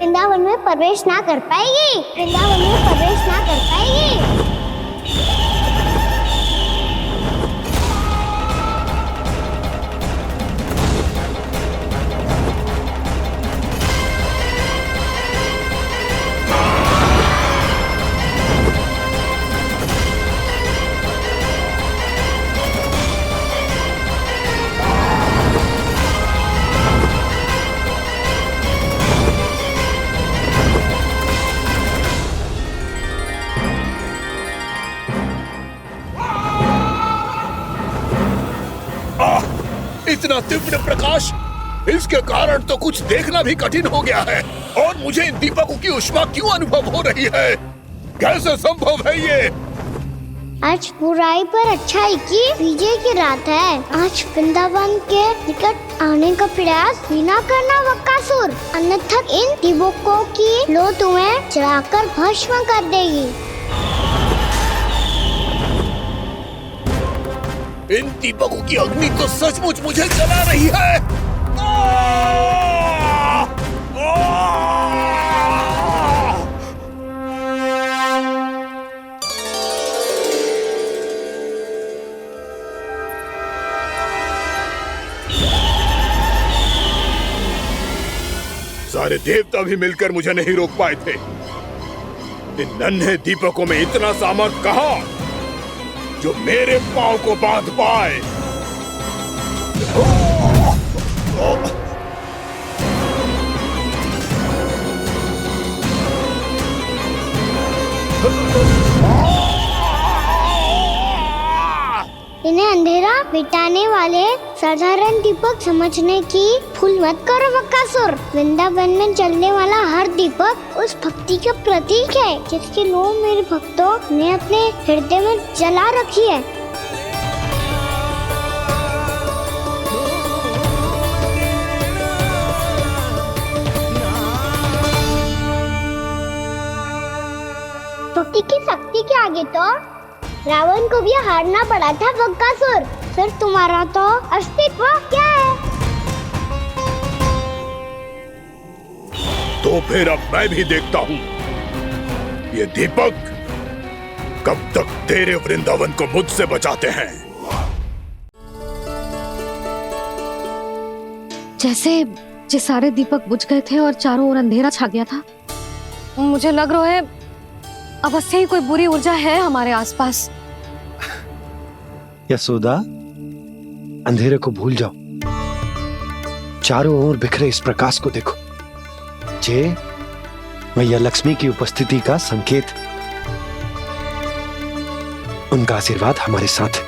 वृंदावन में प्रवेश ना कर पाएगी, वृंदावन में प्रवेश ना कर पाएगी। इतना तीव्र प्रकाश, इसके कारण तो कुछ देखना भी कठिन हो गया है। और मुझे इन दीपकों की उष्मा क्यों अनुभव हो रही है? कैसे संभव है ये? आज बुराई पर अच्छाई की विजय की रात है। आज वृंदावन के निकट आने का प्रयास भी ना करना बकासुर, अन्यथा इन दीपकों की लो तुम्हें जलाकर भस्म कर देगी। इन दीपकों की अग्नि तो सचमुच मुझे जला रही है। सारे देवता भी मिलकर मुझे नहीं रोक पाए थे। इन नन्हे दीपकों में इतना सामर्थ्य कहां जो मेरे पांव को बांध पाए। इन्हें अंधेरा मिटाने वाले साधारण दीपक समझने की भूल मत करो बकासुर। वृंदावन में जलने वाला हर दीपक उस भक्ति का प्रतीक है जिसकी लो मेरे भक्तों ने अपने हृदय में जला रखी है। स्तुति की शक्ति के आगे तो रावण को भी हारना पड़ा था बकासुर। फिर तुम्हारा तो अस्तित्व क्या है? तो फिर अब मैं भी देखता हूँ ये दीपक कब तक तेरे वृंदावन को मुझसे बचाते हैं। जैसे ये सारे दीपक बुझ गए थे और चारों ओर अंधेरा छा गया था, मुझे लग रहा है अवश्य ही कोई बुरी ऊर्जा है हमारे आसपास। यशोदा, अंधेरे को भूल जाओ, चारों ओर बिखरे इस प्रकाश को देखो। ये मैया लक्ष्मी की उपस्थिति का संकेत, उनका आशीर्वाद हमारे साथ है।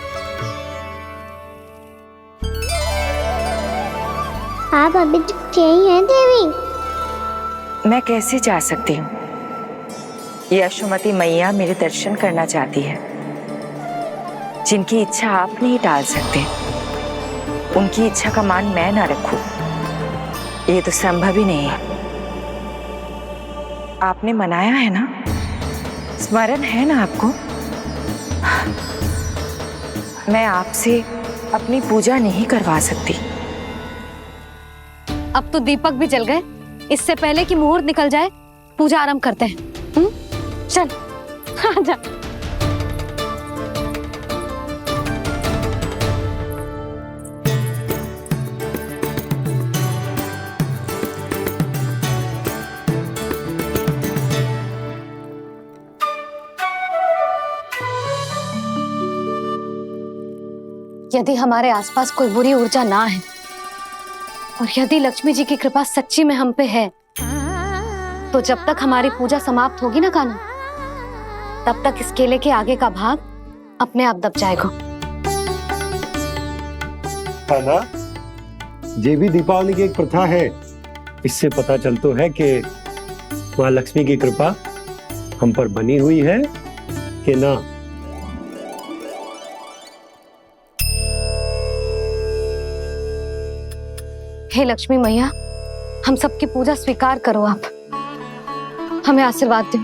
आप अभी तक यही हैं देवी? मैं कैसे जा सकती हूँ? यशोमती मैया मेरे दर्शन करना चाहती है। जिनकी इच्छा आप नहीं टाल सकते, उनकी इच्छा का मान मैं ना रखूं, ये तो संभव ही नहीं है। आपने मनाया है ना, स्मरण है ना आपको? मैं आपसे अपनी पूजा नहीं करवा सकती। अब तो दीपक भी जल गए, इससे पहले कि मुहूर्त निकल जाए पूजा आरंभ करते हैं। चल आजा। यदि हमारे आसपास कोई बुरी ऊर्जा ना है और यदि लक्ष्मी जी की कृपा सच्ची में हम पे है, तो जब तक हमारी पूजा समाप्त होगी ना कान्हा, तब तक इस केले के आगे का भाग अपने आप दब जाएगा। कान्हा, ये भी दीपावली की एक प्रथा है। इससे पता चलता है कि माँ लक्ष्मी की कृपा हम पर बनी हुई है कि ना। हे लक्ष्मी मैया, हम सबकी पूजा स्वीकार करो, आप हमें आशीर्वाद दो।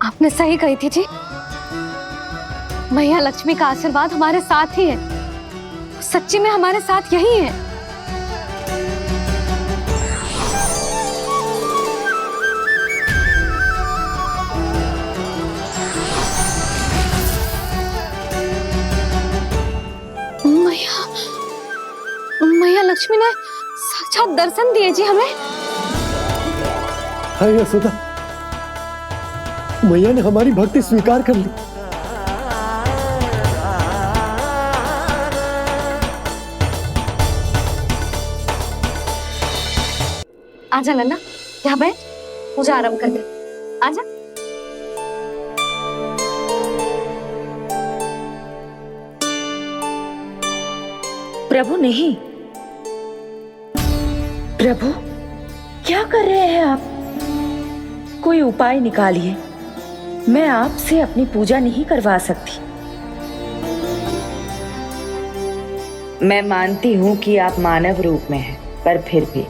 आपने सही कही थी जी, मैया लक्ष्मी का आशीर्वाद हमारे साथ ही है। सच्ची में हमारे साथ यही है। मैया लक्ष्मी ने साक्षात दर्शन दिए जी हमें। हाय यशोदा, मैया ने हमारी भक्ति स्वीकार कर ली। आजा नन्ना, यहाँ बैठ, पूजा आरंभ कर दे। आजा। प्रभु नहीं, प्रभु क्या कर रहे हैं आप? कोई उपाय निकालिए, मैं आपसे अपनी पूजा नहीं करवा सकती। मैं मानती हूँ कि आप मानव रूप में हैं, पर फिर भी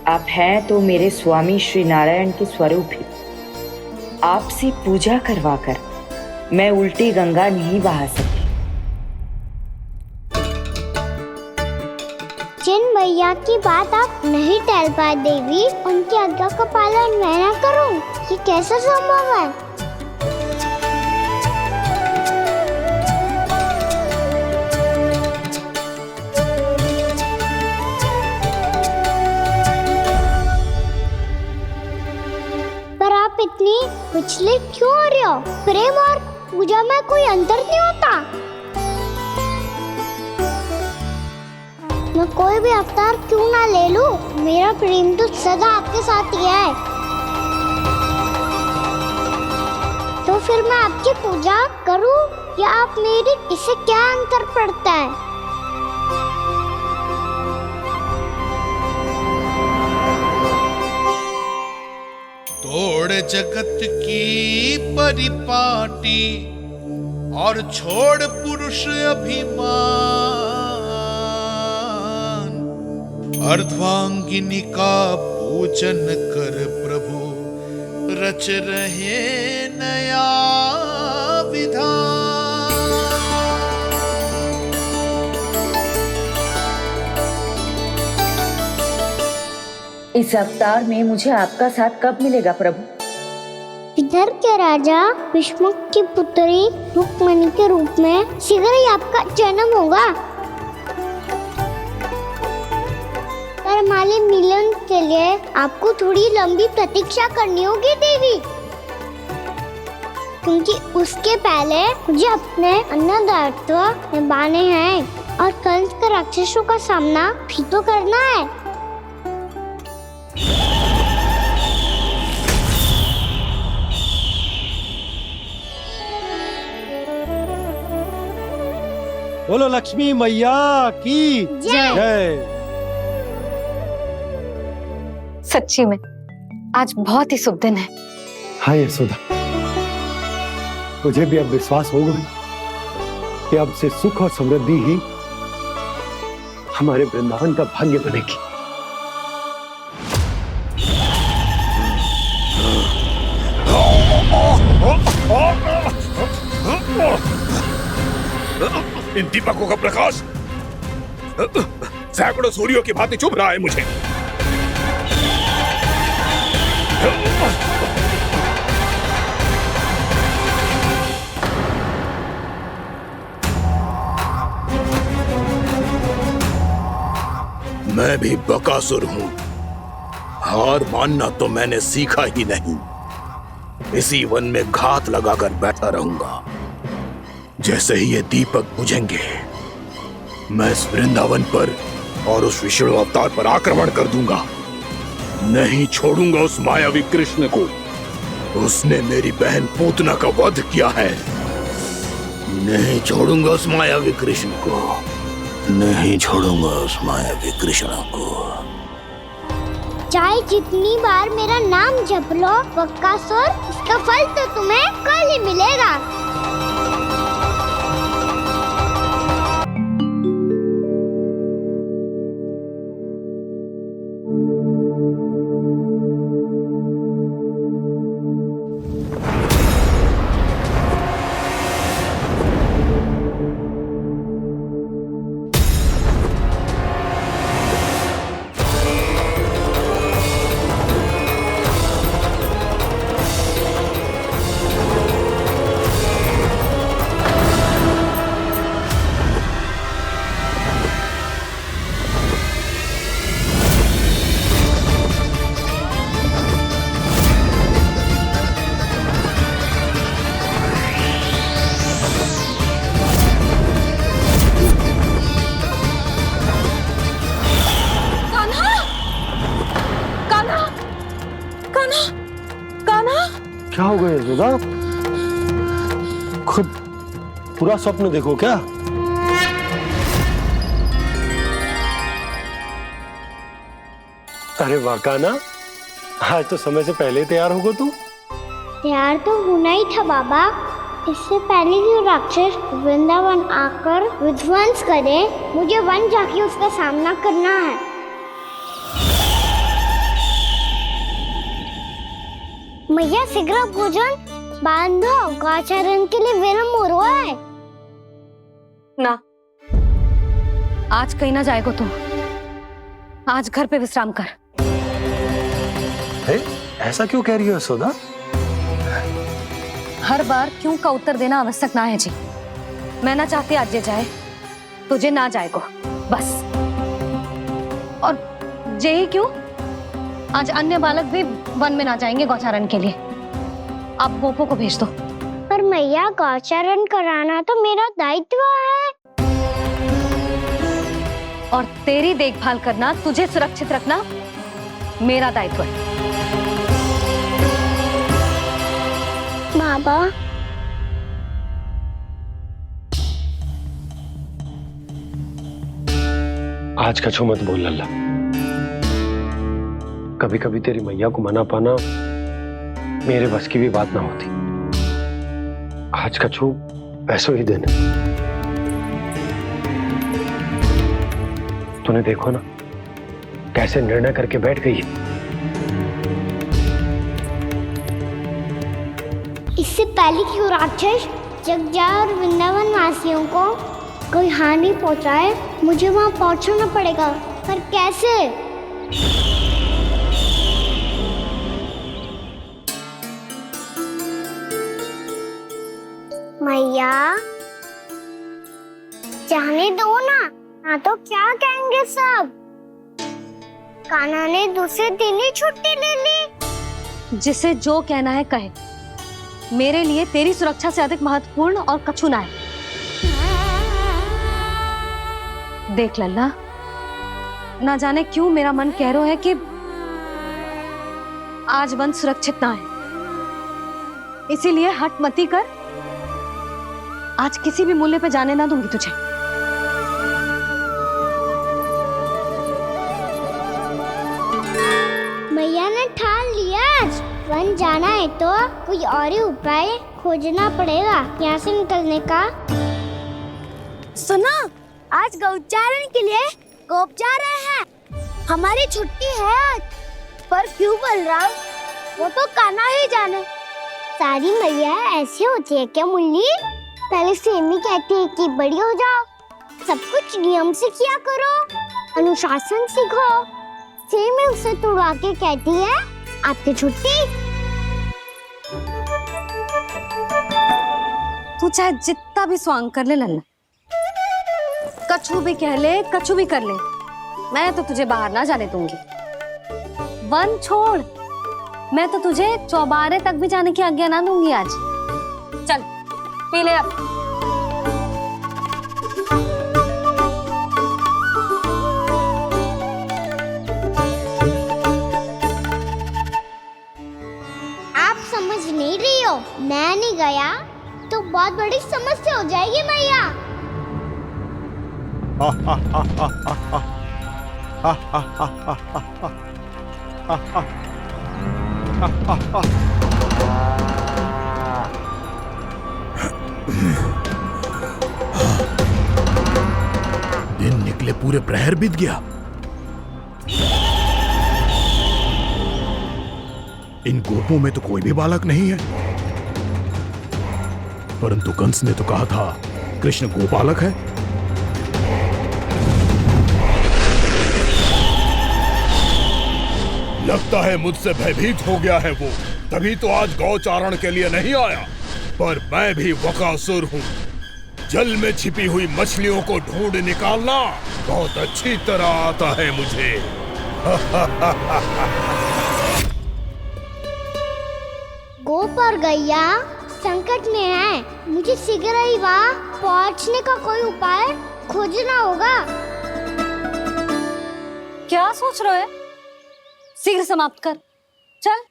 आप हैं तो मेरे स्वामी श्री नारायण के स्वरूप ही। आपसे पूजा करवाकर मैं उल्टी गंगा नहीं बहा सकती। जिन मैया की बात आप नहीं टाल पाए देवी, उनकी आज्ञा का पालन मैं ना करूं, ये कैसे संभव है? पर आप इतनी विचलित क्यों हो रहे हो? प्रेम और पूजा में कोई अंतर नहीं होता। मैं कोई भी अवतार क्यों ना ले लूं, मेरा प्रेम तो सदा आपके साथ ही है। तो फिर मैं आपकी पूजा करूं या आप मेरी, इससे क्या अंतर पड़ता है? तोड़ जगत की परिपाटी और छोड़ पुरुष अभिमान, अर्धांगिनी का पूजन कर प्रभु रच रहे नया विधान। इस अवतार में मुझे आपका साथ कब मिलेगा प्रभु? इधर के राजा विष्णु की पुत्री रुक्मणी के रूप में शीघ्र ही आपका जन्म होगा। पर हमारे मिलन के लिए आपको थोड़ी लंबी प्रतीक्षा करनी होगी देवी, क्योंकि उसके पहले मुझे अपने अन्य दायित्व निभाने हैं और कंस के राक्षसों का सामना भी तो करना है। बोलो लक्ष्मी मैया की जय। सच्ची में आज बहुत ही शुभ दिन है। हाँ यशोदा, मुझे भी अब विश्वास हो गया कि अब से सुख और समृद्धि ही हमारे वृंदावन का भाग्य बनेगी। इन दीपकों का प्रकाश सैकड़ों सूर्यों की भांति चुभ रहा है मुझे। मैं भी बकासुर हूं, हार मानना तो मैंने सीखा ही नहीं। इसी वन में घात लगाकर बैठा रहूंगा। जैसे ही ये दीपक बुझेंगे, मैं इस वृंदावन पर और उस विष्णु अवतार पर आक्रमण कर दूंगा। नहीं छोड़ूंगा उस मायावी कृष्ण को। उसने मेरी बहन पूतना का वध किया है। नहीं छोड़ूंगा उस मायावी कृष्ण को। नहीं छोड़ूंगा उस मायावी कृष्ण को। चाहे जितनी बार मेरा नाम जप लो बकासुर, इसका फल तो तुम्हें कल ही मिलेगा। क्या हो गया यशोदा? खुद पूरा स्वप्न देखो क्या? अरे वाह कान्हा, आज तो समय से पहले तैयार होगा तू। तैयार तो होना ही था बाबा। इससे पहले कि राक्षस वृंदावन आकर विध्वंस करे, मुझे वन जाके उसका सामना करना है। मैया शीघ्र भोजन बांधो, गौचरण के लिए विलंब हो रहा है। ना, आज कहीं ना जाएगा तू। आज घर पे विश्राम कर। ऐसा क्यों कह रही हो यशोदा? हर बार क्यों का उत्तर देना आवश्यक ना है जी। मैं ना चाहती आज ये जाए, तुझे ना जाएगा बस। और जे ही क्यों, आज अन्य बालक भी वन में ना जाएंगे गौचारण के लिए। आप गोपो को भेज दो। पर मैया गौचरण कराना तो मेरा दायित्व है। और तेरी देखभाल करना, तुझे सुरक्षित रखना मेरा दायित्व है। बाबा, आज का छो मत बोल लल्ला। कभी कभी तेरी मैया को मना पाना मेरे बस की भी बात ना होती। आज कछु ऐसो ही दिन है। तूने देखो ना कैसे निर्णय करके बैठ गई है। इससे पहले कि वो राक्षस जगजा और वृंदावन वासियों को कोई हानि पहुंचाए, मुझे वहां पहुंचना पड़ेगा। पर कैसे? मैया जाने दो ना तो क्या कहेंगे सब। कान्हा ने दूसरे दिन ही छुट्टी ले ली। जिसे जो कहना है कहे, मेरे लिए तेरी सुरक्षा से अधिक महत्वपूर्ण और कछु ना है। देख लल्ला, ना जाने क्यों मेरा मन कह रहा है कि आज वन सुरक्षित ना है, इसीलिए हट मती कर। आज किसी भी मूल्य पे जाने ना दूंगी तुझे। मैया ने ठान लिया, आज वन जाना है तो कोई और ही उपाय खोजना पड़ेगा यहाँ से निकलने का। सुनो, आज गौचारण के लिए गोप जा रहे हैं। हमारी छुट्टी है आज। पर क्यों बलराम? वो तो कान्हा ही जाने। सारी मैया ऐसी होती है क्या मुन्नी? पहले सेमी कहती है कि बड़ी हो जाओ, सब कुछ नियम से किया करो, अनुशासन सीखो। सेमी उसे तुड़वा के कहती है आपकी छुट्टी। तू चाहे जितना भी स्वांग कर ले लल्ला, कछु भी कह ले, कछु भी कर ले, मैं तो तुझे बाहर ना जाने दूंगी। वन छोड़, मैं तो तुझे चौबारे तक भी जाने की आज्ञा ना दूंगी आज। चल पी ले अब। आप समझ नहीं रही हो, मैं नहीं गया तो बहुत बड़ी समस्या हो जाएगी मैया। दिन निकले पूरे प्रहर बीत गया। इन गोपों में तो कोई भी बालक नहीं है, परंतु कंस ने तो कहा था कृष्ण गोपालक है। लगता है मुझसे भयभीत हो गया है वो, तभी तो आज गौचारण के लिए नहीं आया। पर मैं भी बकासुर हूँ, जल में छिपी हुई मछलियों को ढूंढ निकालना बहुत अच्छी तरह आता है मुझे। गोप और गैया संकट में है, मुझे शीघ्र ही वहाँ पहुँचने का कोई उपाय खोजना होगा। क्या सोच रहे हो? शीघ्र समाप्त कर, चल।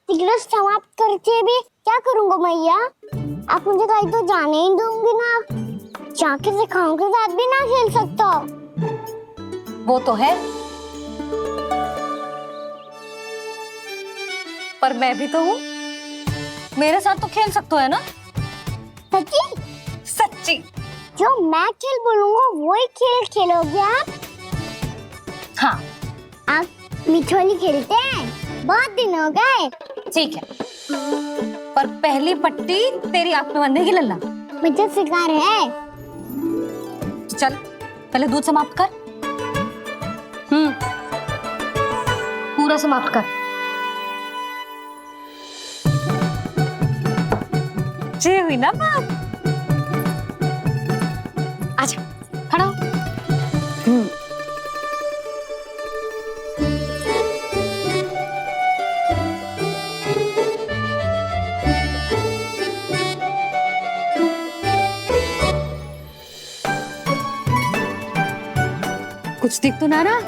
शीघ्र समाप्त करके भी क्या करूँगा मैया? आप मुझे कहीं तो जाने ही दूंगी ना। जाके सिखाओं के साथ भी ना खेल सकता। वो तो है, पर मैं भी तो हूँ, मेरे साथ तो खेल सकते हो है ना? सच्ची? सच्ची। जो मैं खेल बोलूँगा वही खेल खेलोगे आप? हाँ। आप मिठोली खेलते हैं? बहुत दिन हो गए। ठीक है, पर पहली पट्टी तेरी आंख में बंधेगी लल्ला। मुझे शिकार है। चल पहले दूध समाप्त कर। पूरा समाप्त कर। जे हुई ना बात। आजा खड़ा हो। कुछ दिख तो ना रहा?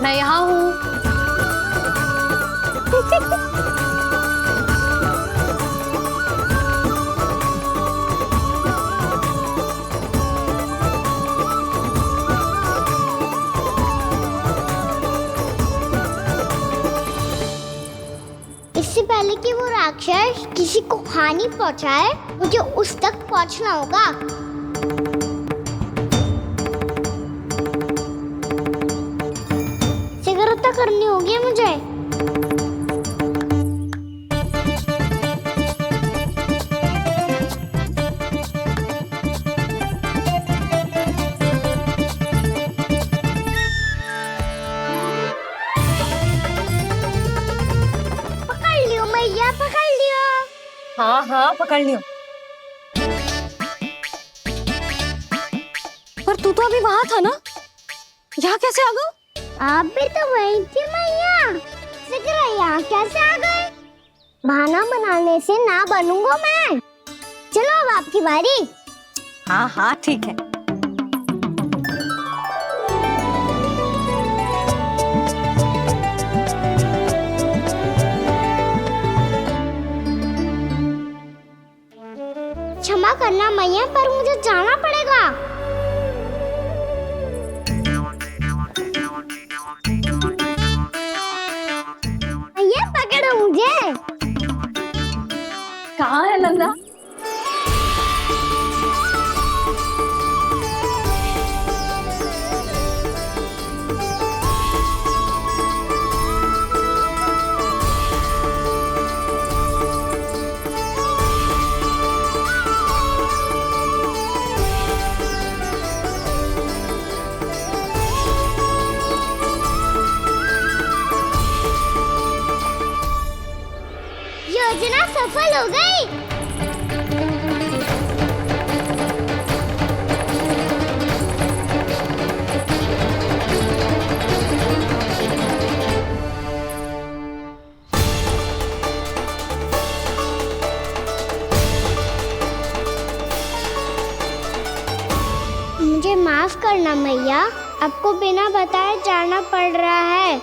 मैं यहाँ हूँ। इससे पहले कि वो राक्षस किसी को हानि पहुंचाए, मुझे उस तक पहुंचना होगा। शीघ्रता करनी होगी मुझे। पकड़ लियो मैया, पकड़ लियो। हाँ हाँ पकड़ लियो। पर तू तो अभी वहां था ना, यहाँ कैसे आ गया? आप भी तो वही थी मैया। शीघ्र यहाँ कैसे आ गए? बहाना बनाने से ना बनूंगा मैं। चलो अब आपकी बारी। हाँ हाँ ठीक है। क्षमा करना मैया, पर मुझे जाना पड़ेगा। मैया पकड़ो मुझे। कहाँ है नंदा? योजना सफल हो गई। मुझे माफ करना मैया, आपको बिना बताए जाना पड़ रहा है।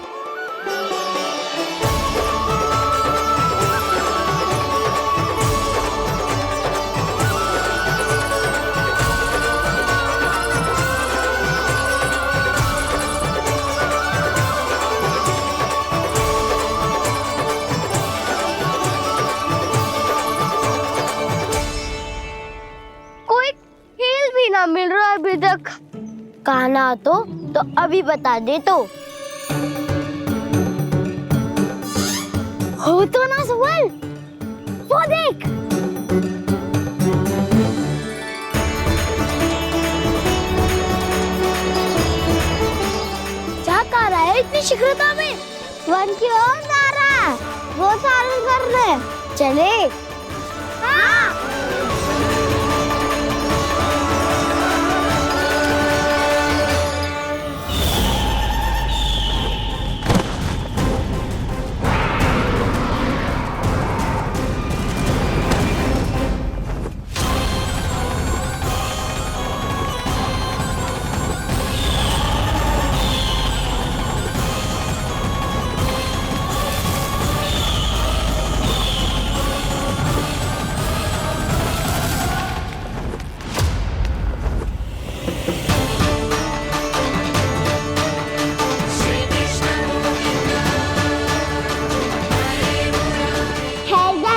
कोई खेल भी ना मिल रहा अभी तक। कहना तो अभी बता दे तो। हो तो ना सवाल, वो देख। क्या कर रहा है इतनी शीघ्रता में? वन की ओर जा रहा है, वो चालू कर दे। चले। हाँ।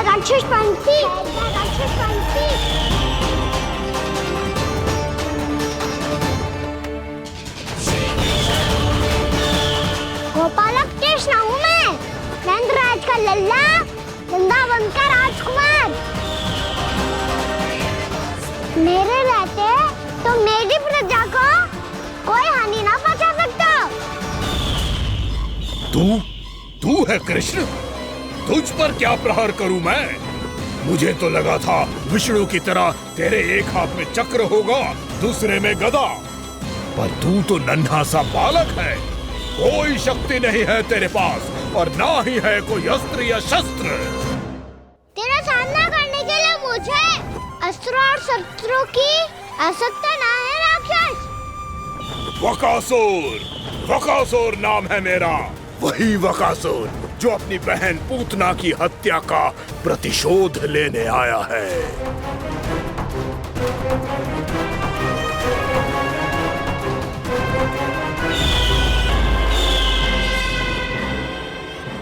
राक्षस पंछी, राक्षस पंछी। गोपालक कृष्ण हूँ मैं, नंदराज का लल्ला, वृंदावन का राजकुमार। मेरे रहते तो मेरी प्रजा को कोई हानि ना पहुंचा सकता। तू है कृष्ण? तुझ पर क्या प्रहार करूं मैं? मुझे तो लगा था विष्णु की तरह तेरे एक हाथ में चक्र होगा, दूसरे में गदा, पर तू तो नन्हा सा बालक है। कोई शक्ति नहीं है तेरे पास और ना ही है कोई अस्त्र या शस्त्र। तेरा सामना करने के लिए मुझे अस्त्र और शस्त्रों की आवश्यकता ना है राक्षस। वकासुर नाम है मेरा, वही वकासुर जो अपनी बहन पूतना की हत्या का प्रतिशोध लेने आया है।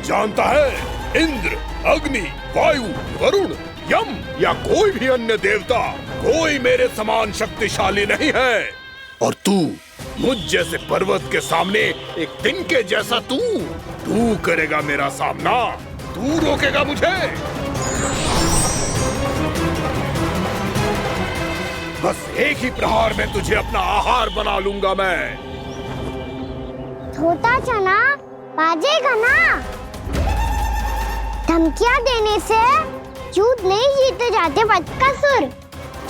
जानता है, इंद्र, अग्नि, वायु, वरुण, यम या कोई भी अन्य देवता, कोई मेरे समान शक्तिशाली नहीं है। और तू, मुझ जैसे पर्वत के सामने एक तिनके जैसा तू करेगा मेरा सामना? तू रोकेगा मुझे? बस एक ही प्रहार में तुझे अपना आहार बना लूंगा मैं। छोटा चना बाजेगा ना। धमकियां देने से युद्ध नहीं जीते जाते बदकसूर।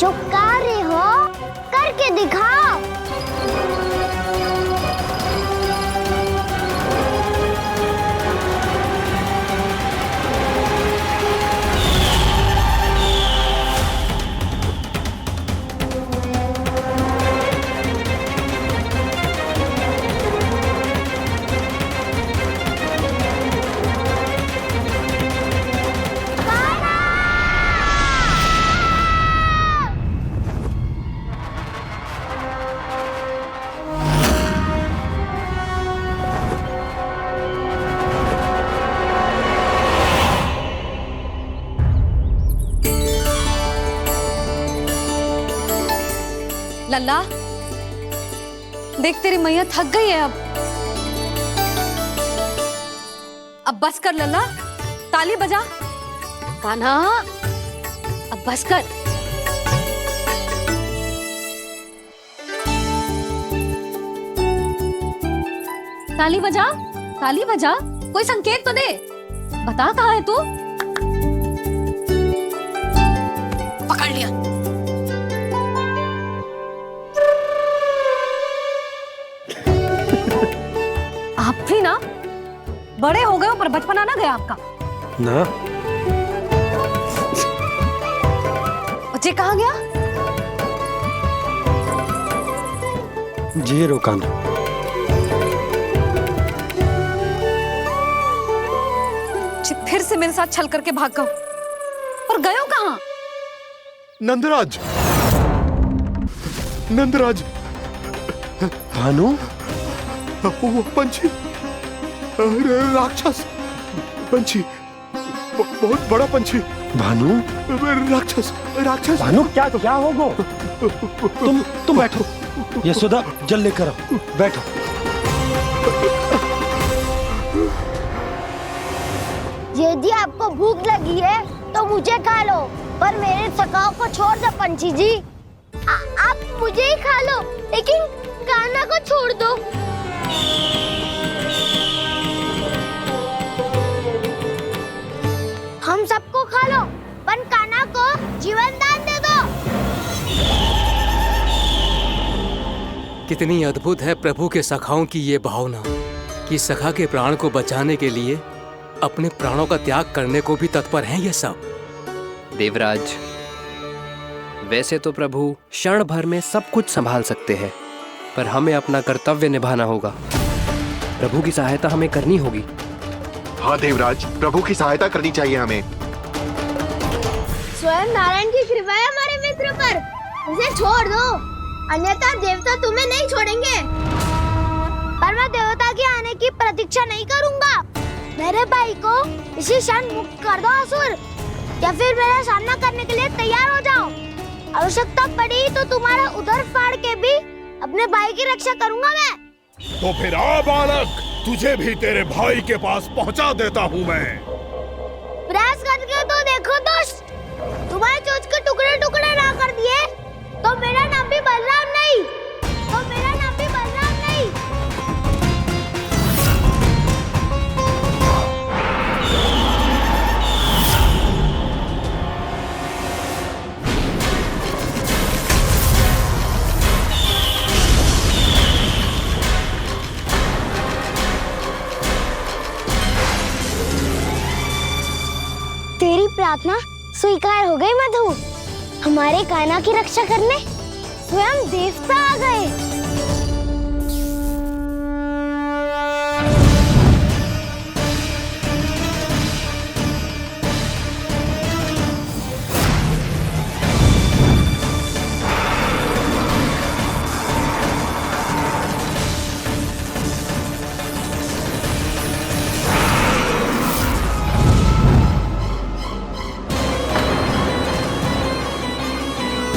जो कार्य हो करके दिखाओ। लल्ला, देख तेरी मैया थक गई है अब बस कर लल्ला, ताली बजा। कान्हा, अब बस कर। ताली बजा, ताली बजा, कोई संकेत तो दे, बता कहाँ है तू? पकड़ लिया। आप भी ना बड़े हो गए हो पर बचपना ना गया आपका ना। बच्चे कहाँ गया? जी रोकान। फिर से मेरे साथ छल करके भाग गए और गए हो कहाँ? नंदराज, नंदराज। भानु, वो पंछी, राक्षस पंछी, बहुत बड़ा पंछी। भानु, राक्षस, राक्षस। भानु, क्या होगा? तुम बैठो, यशोदा जल लेकर आओ, बैठो। यदि आपको भूख लगी है तो मुझे खा लो, पर मेरे सखाओं को छोड़ दो पंछी जी। आप मुझे ही खा लो, लेकिन कान्हा को छोड़ दो। हम सबको खा लो, पर कान्हा को जीवन दान दे दो। कितनी अद्भुत है प्रभु के सखाओं की ये भावना कि सखा के प्राण को बचाने के लिए अपने प्राणों का त्याग करने को भी तत्पर हैं ये सब। देवराज, वैसे तो प्रभु क्षण भर में सब कुछ संभाल सकते हैं, पर हमें अपना कर्तव्य निभाना होगा। प्रभु की सहायता हमें करनी होगी। हाँ देवराज, प्रभु की सहायता करनी चाहिए हमें। स्वयं नारायण की कृपा है हमारे मित्र पर, उसे छोड़ दो, अन्यथा देवता तुम्हें नहीं छोड़ेंगे। पर मैं देवता के आने की प्रतीक्षा नहीं करूंगा। मेरे भाई को इसी क्षण मुक्त कर दो असुर, या फिर मेरा सामना करने के लिए तैयार हो जाओ। आवश्यकता पड़ी तो तुम्हारा उधर फाड़ के भी अपने भाई की रक्षा करूंगा मैं। तो फिर आ बालक, तुझे भी तेरे भाई के पास पहुंचा देता हूं मैं। तुम्हारे चोच के टुकड़े टुकड़े ना कर दिए तो मेरा नाम भी बलराम नहीं, तो मेरा नाम भी बलराम नहीं। तेरी प्रार्थना स्वीकार हो गई मधु। हमारे कान्हा की रक्षा करने स्वयं देवता आ गए।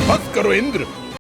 बस करो इंद्र,